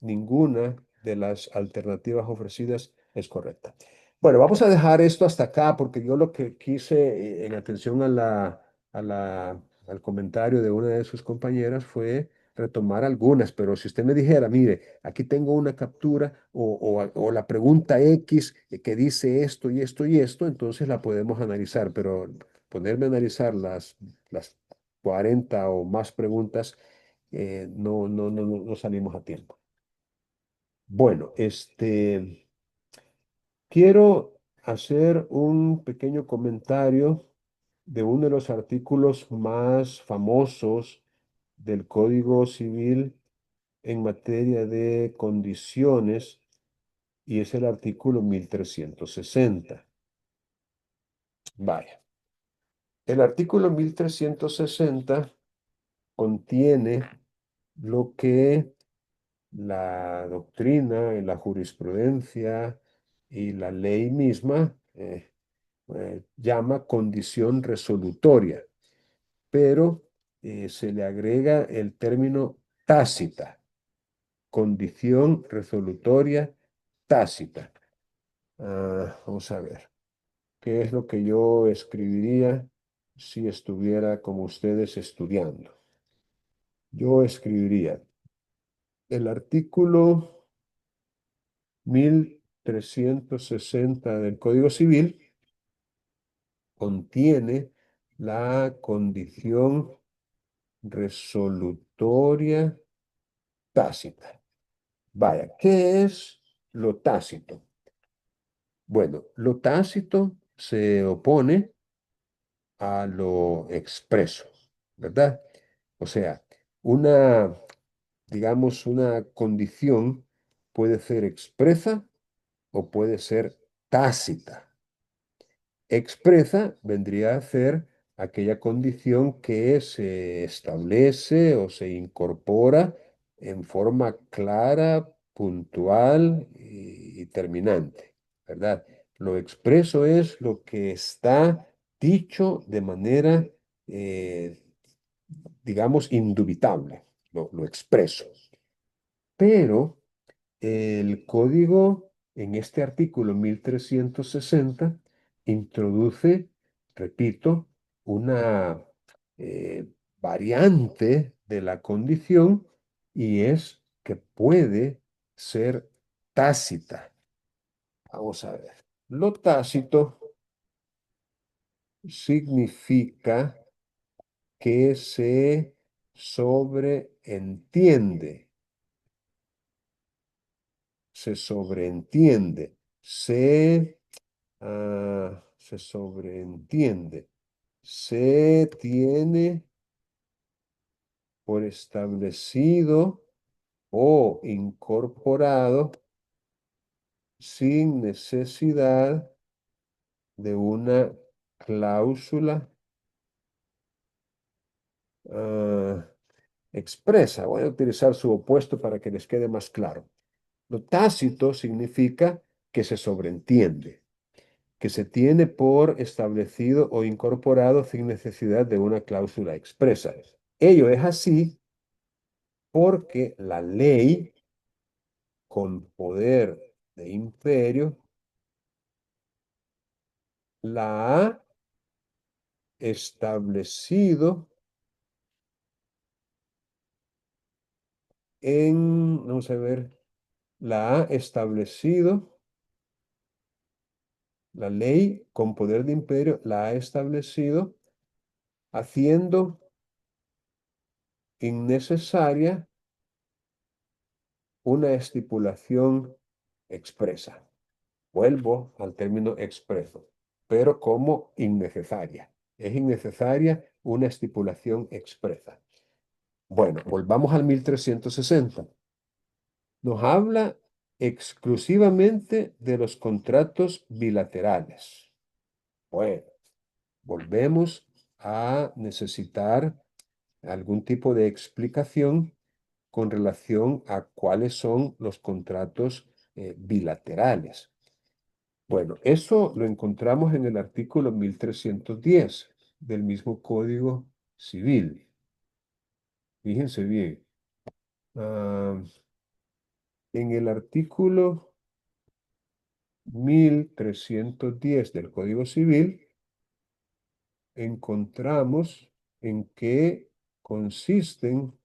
S1: ninguna de las alternativas ofrecidas es correcta. Bueno, vamos a dejar esto hasta acá porque yo lo que quise, en atención al comentario de una de sus compañeras, fue retomar algunas, pero si usted me dijera, mire, aquí tengo una captura o la pregunta X que dice esto y esto y esto, entonces la podemos analizar, pero ponerme a analizar las 40 o más preguntas, no salimos a tiempo. Bueno, quiero hacer un pequeño comentario de uno de los artículos más famosos del Código Civil en materia de condiciones y es el artículo 1360. Vaya, el artículo 1360 contiene lo que la doctrina y la jurisprudencia y la ley misma llama condición resolutoria, pero se le agrega el término tácita, condición resolutoria tácita. Vamos a ver, ¿qué es lo que yo escribiría si estuviera como ustedes estudiando? Yo escribiría el artículo 1360 del Código Civil contiene la condición resolutoria tácita. Vaya, ¿qué es lo tácito? Bueno, lo tácito se opone a lo expreso, ¿verdad? O sea, digamos, una condición puede ser expresa o puede ser tácita. Expresa vendría a ser aquella condición que se establece o se incorpora en forma clara, puntual y terminante, ¿verdad? Lo expreso es lo que está dicho de manera, eh, digamos, indubitable, lo expreso. Pero el código en este artículo 1360 introduce, repito, una variante de la condición y es que puede ser tácita. Vamos a ver. Lo tácito significa que se sobreentiende, se sobreentiende, se tiene por establecido o incorporado sin necesidad de una cláusula ah, expresa. Voy a utilizar su opuesto para que les quede más claro. Lo tácito significa que se sobreentiende, que se tiene por establecido o incorporado sin necesidad de una cláusula expresa. Ello es así porque la ley con poder de imperio la ha establecido vamos a ver, la ha establecido, la ley con poder de imperio la ha establecido haciendo innecesaria una estipulación expresa. Vuelvo al término expreso, pero como innecesaria. Es innecesaria una estipulación expresa. Bueno, volvamos al 1360. Nos habla exclusivamente de los contratos bilaterales. Bueno, volvemos a necesitar algún tipo de explicación con relación a cuáles son los contratos bilaterales. Bueno, eso lo encontramos en el artículo 1310 del mismo Código Civil. Fíjense bien. En el artículo 1310 del Código Civil encontramos en qué consisten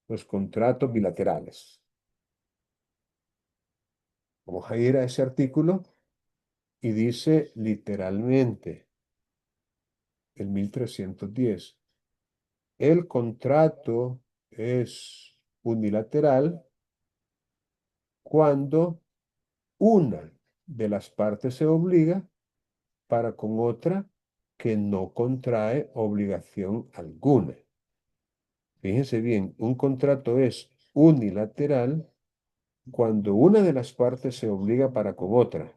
S1: los contratos bilaterales. Vamos a ir a ese artículo y dice literalmente el 1310. El contrato es unilateral cuando una de las partes se obliga para con otra que no contrae obligación alguna. Fíjense bien, un contrato es unilateral cuando una de las partes se obliga para con otra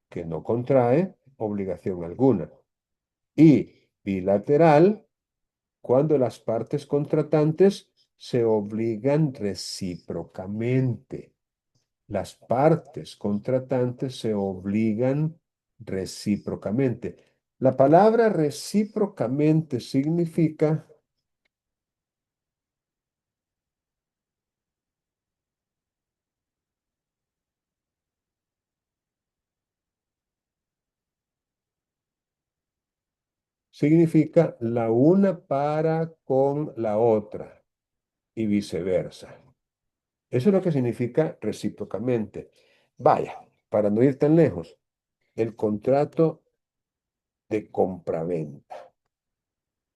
S1: que no contrae obligación alguna. Y bilateral cuando las partes contratantes se obligan recíprocamente. Las partes contratantes se obligan recíprocamente. La palabra recíprocamente significa la una para con la otra y viceversa. Eso es lo que significa recíprocamente. Vaya, para no ir tan lejos, el contrato de compraventa.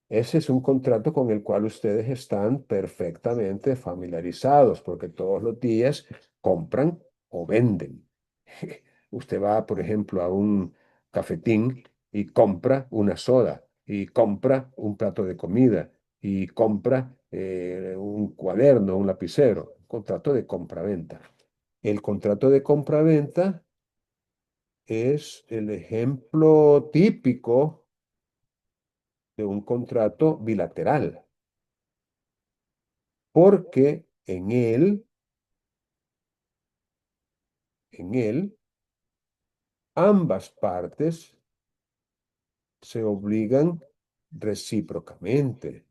S1: Ese es un contrato con el cual ustedes están perfectamente familiarizados porque todos los días compran o venden. Usted va, por ejemplo, a un cafetín y compra una soda y compra un plato de comida y compra un cuaderno, un lapicero, contrato de compraventa. El contrato de compraventa es el ejemplo típico de un contrato bilateral, porque en él, ambas partes se obligan recíprocamente.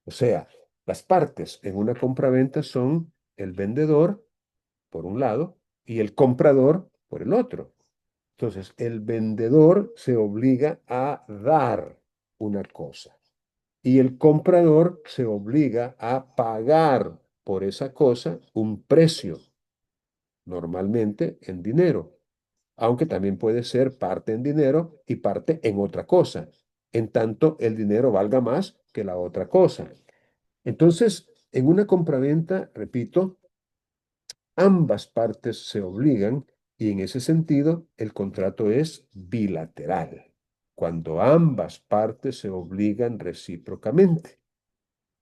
S1: O sea, las partes en una compraventa son el vendedor por un lado y el comprador por el otro. Entonces, el vendedor se obliga a dar una cosa y el comprador se obliga a pagar por esa cosa un precio, normalmente en dinero, aunque también puede ser parte en dinero y parte en otra cosa, en tanto el dinero valga más que la otra cosa. Entonces, en una compraventa, repito, ambas partes se obligan y en ese sentido el contrato es bilateral, cuando ambas partes se obligan recíprocamente.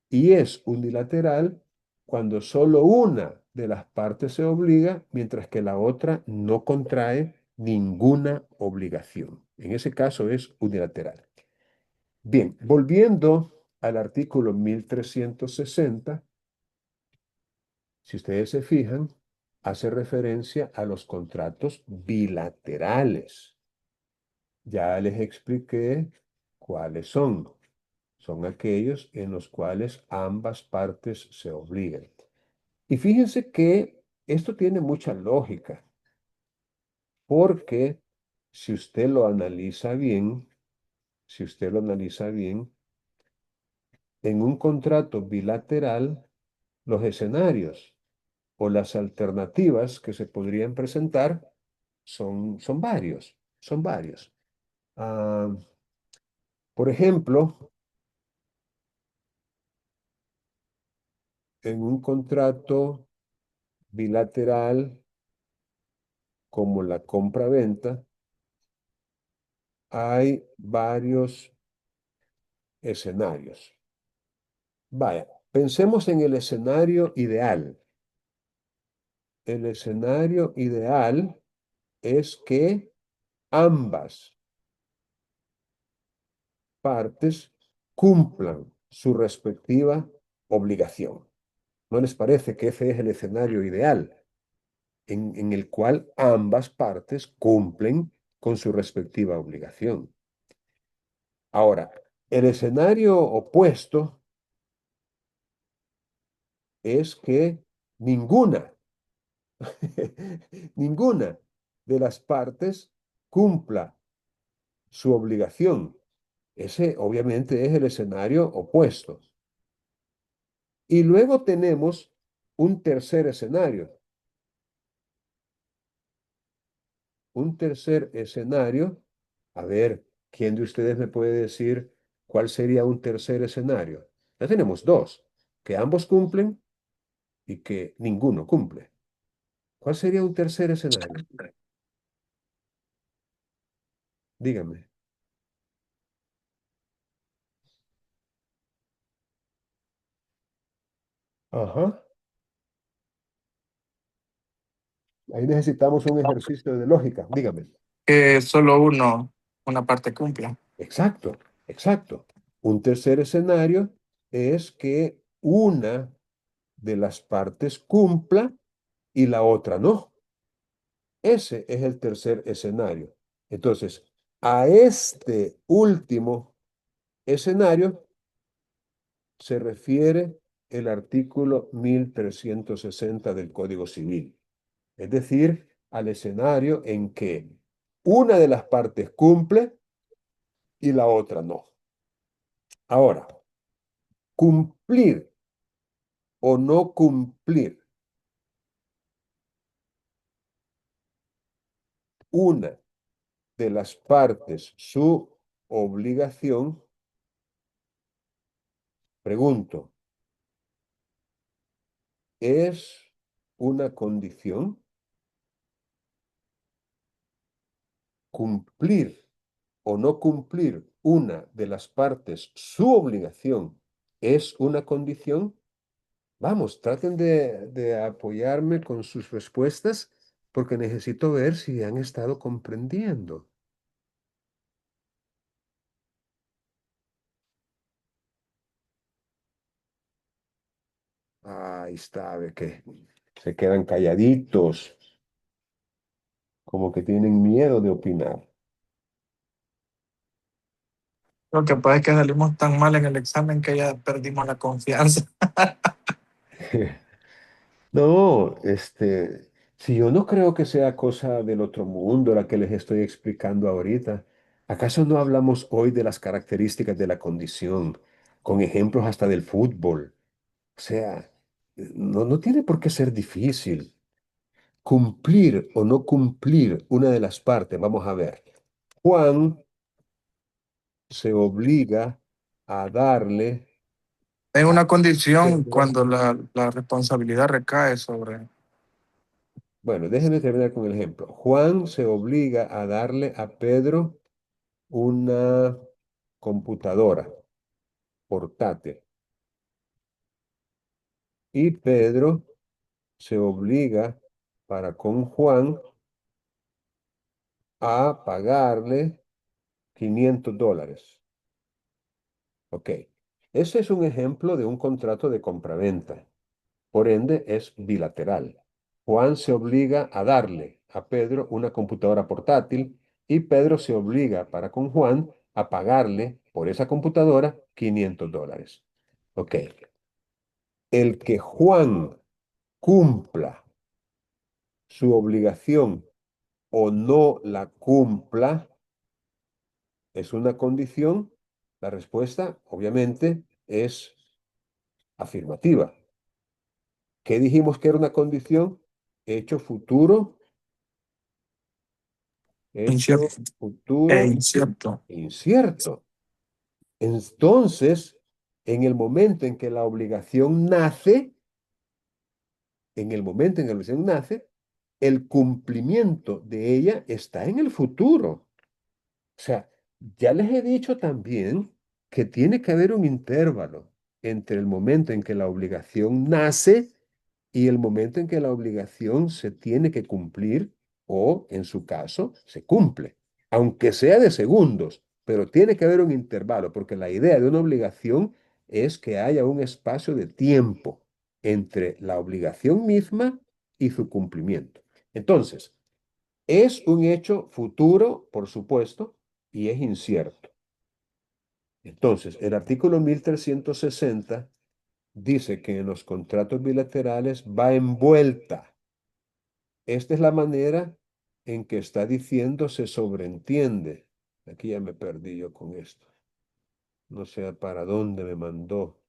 S1: Y es unilateral cuando solo una de las partes se obliga, mientras que la otra no contrae ninguna obligación. En ese caso es unilateral. Bien, volviendo al artículo 1360, si ustedes se fijan, hace referencia a los contratos bilaterales. Ya les expliqué cuáles son. Son aquellos en los cuales ambas partes se obligan. Y fíjense que esto tiene mucha lógica, porque si usted lo analiza bien, si usted lo analiza bien, en un contrato bilateral, los escenarios o las alternativas que se podrían presentar son varios, son varios. Ah, por ejemplo, en un contrato bilateral como la compra-venta, hay varios escenarios. Vaya, pensemos en el escenario ideal. El escenario ideal es que ambas partes cumplan su respectiva obligación. ¿No les parece que ese es el escenario ideal en el cual ambas partes cumplen con su respectiva obligación? Ahora, el escenario opuesto es que ninguna, ninguna de las partes cumpla su obligación. Ese obviamente es el escenario opuesto. Y luego tenemos un tercer escenario. Un tercer escenario. A ver, ¿quién de ustedes me puede decir cuál sería un tercer escenario? Ya tenemos dos, que ambos cumplen y que ninguno cumple. ¿Cuál sería un tercer escenario? Dígame. Ajá. Ahí necesitamos un ejercicio de lógica. Dígame.
S4: Que solo una parte cumpla.
S1: Exacto, exacto. Un tercer escenario es que una de las partes cumpla y la otra no. Ese es el tercer escenario. Entonces, a este último escenario se refiere el artículo 1360 del Código Civil. Es decir, al escenario en que una de las partes cumple y la otra no. Ahora, cumplir o no cumplir una de las partes su obligación, pregunto, ¿es una condición? Cumplir o no cumplir una de las partes su obligación es una condición. Vamos, traten de apoyarme con sus respuestas porque necesito ver si han estado comprendiendo. Ahí está, ve que se quedan calladitos, como que tienen miedo de opinar.
S4: Lo que pasa es que salimos tan mal en el examen que ya perdimos la confianza.
S1: No, si yo no creo que sea cosa del otro mundo la que les estoy explicando ahorita, ¿acaso no hablamos hoy de las características de la condición, con ejemplos hasta del fútbol? O sea, no tiene por qué ser difícil. Cumplir o no cumplir una de las partes, vamos a ver. Juan se obliga a darle
S4: Es
S1: a
S4: una condición
S1: Pedro.
S4: cuando la responsabilidad recae sobre...
S1: Bueno, déjeme terminar con el ejemplo. Juan se obliga a darle a Pedro una computadora portátil y Pedro se obliga para con Juan a pagarle $500. Ok, ese es un ejemplo de un contrato de compraventa. Por ende, es bilateral. Juan se obliga a darle a Pedro una computadora portátil y Pedro se obliga para con Juan a pagarle por esa computadora $500. Ok, el que Juan cumpla su obligación o no la cumpla es una condición. La respuesta, obviamente, es afirmativa. ¿Qué dijimos que era una condición? Hecho futuro, hecho
S4: Incierto.
S1: futuro
S4: Incierto.
S1: incierto. Entonces, en el momento en que la obligación nace, en el momento en que la obligación nace, el cumplimiento de ella está en el futuro. O sea, ya les he dicho también que tiene que haber un intervalo entre el momento en que la obligación nace y el momento en que la obligación se tiene que cumplir o, en su caso, se cumple, aunque sea de segundos, pero tiene que haber un intervalo, porque la idea de una obligación es que haya un espacio de tiempo entre la obligación misma y su cumplimiento. Entonces, es un hecho futuro, por supuesto, y es incierto. Entonces, el artículo 1360 dice que en los contratos bilaterales va envuelta. Esta es la manera en que está diciendo se sobreentiende. Aquí ya me perdí yo con esto. No sé para dónde me mandó.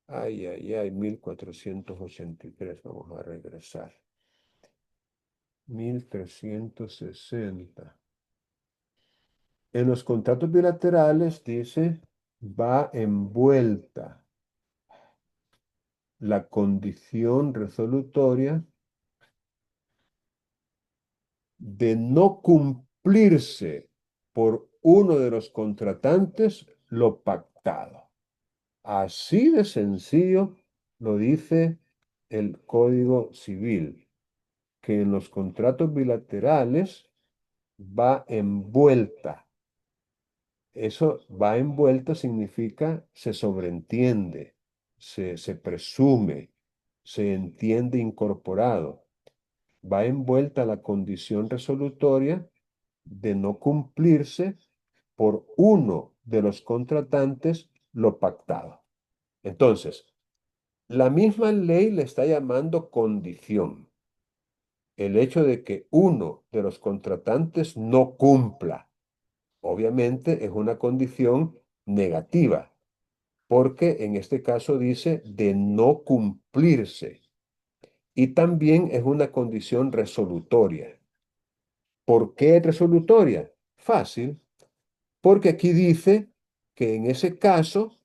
S1: Ay, 1483. Vamos a regresar. 1360. En los contratos bilaterales dice va envuelta la condición resolutoria de no cumplirse por uno de los contratantes lo pactado. Así de sencillo lo dice el Código Civil, que en los contratos bilaterales va envuelta. Eso va envuelta significa se sobreentiende, se presume, se entiende incorporado. Va envuelta la condición resolutoria de no cumplirse por uno de los contratantes lo pactado. Entonces, la misma ley le está llamando condición el hecho de que uno de los contratantes no cumpla. Obviamente es una condición negativa, porque en este caso dice de no cumplirse. Y también es una condición resolutoria. ¿Por qué resolutoria? Fácil, porque aquí dice que en ese caso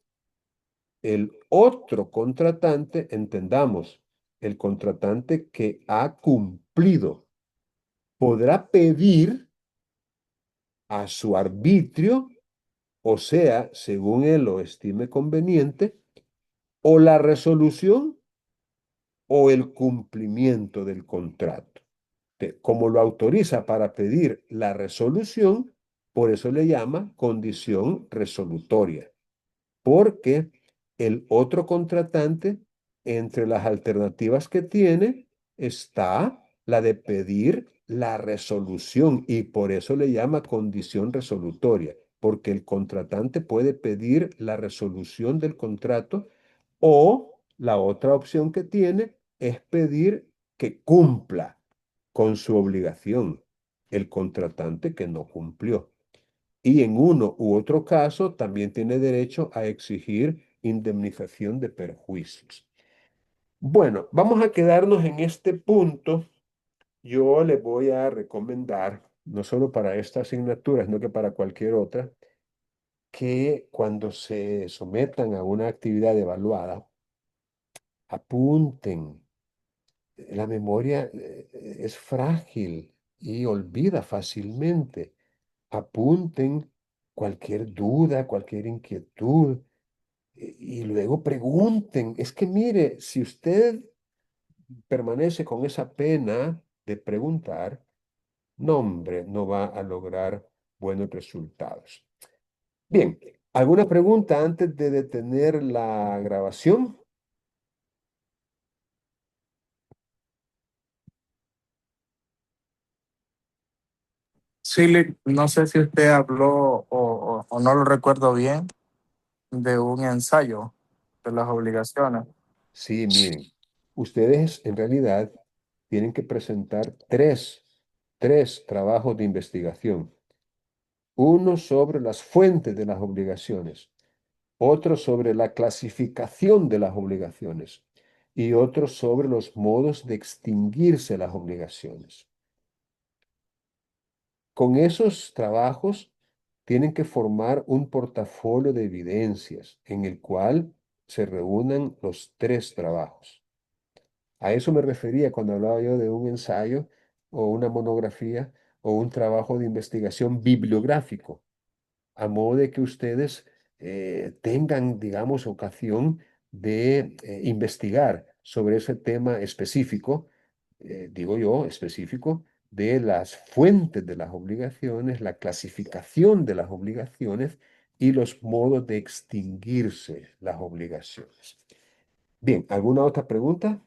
S1: el otro contratante, entendamos, el contratante que ha cumplido, podrá pedir a su arbitrio, o sea, según él lo estime conveniente, o la resolución o el cumplimiento del contrato. Como lo autoriza para pedir la resolución, por eso le llama condición resolutoria, porque el otro contratante, entre las alternativas que tiene, está la de pedir la resolución y por eso le llama condición resolutoria, porque el contratante puede pedir la resolución del contrato o la otra opción que tiene es pedir que cumpla con su obligación el contratante que no cumplió. Y en uno u otro caso también tiene derecho a exigir indemnización de perjuicios. Bueno, vamos a quedarnos en este punto. Yo les voy a recomendar, no solo para esta asignatura, sino que para cualquier otra, que cuando se sometan a una actividad evaluada, apunten. La memoria es frágil y olvida fácilmente. Apunten cualquier duda, cualquier inquietud y luego pregunten. Es que mire, si usted permanece con esa pena de preguntar, no, hombre, no va a lograr buenos resultados. Bien, ¿alguna pregunta antes de detener la grabación?
S4: Sí, no sé si usted habló o no lo recuerdo bien de un ensayo de las obligaciones.
S1: Sí, miren, ustedes en realidad tienen que presentar tres trabajos de investigación. Uno sobre las fuentes de las obligaciones, otro sobre la clasificación de las obligaciones y otro sobre los modos de extinguirse las obligaciones. Con esos trabajos tienen que formar un portafolio de evidencias en el cual se reúnan los tres trabajos. A eso me refería cuando hablaba yo de un ensayo o una monografía o un trabajo de investigación bibliográfico, a modo de que ustedes tengan, digamos, ocasión de investigar sobre ese tema específico, digo yo, específico, de las fuentes de las obligaciones, la clasificación de las obligaciones y los modos de extinguirse las obligaciones. Bien, ¿alguna otra pregunta?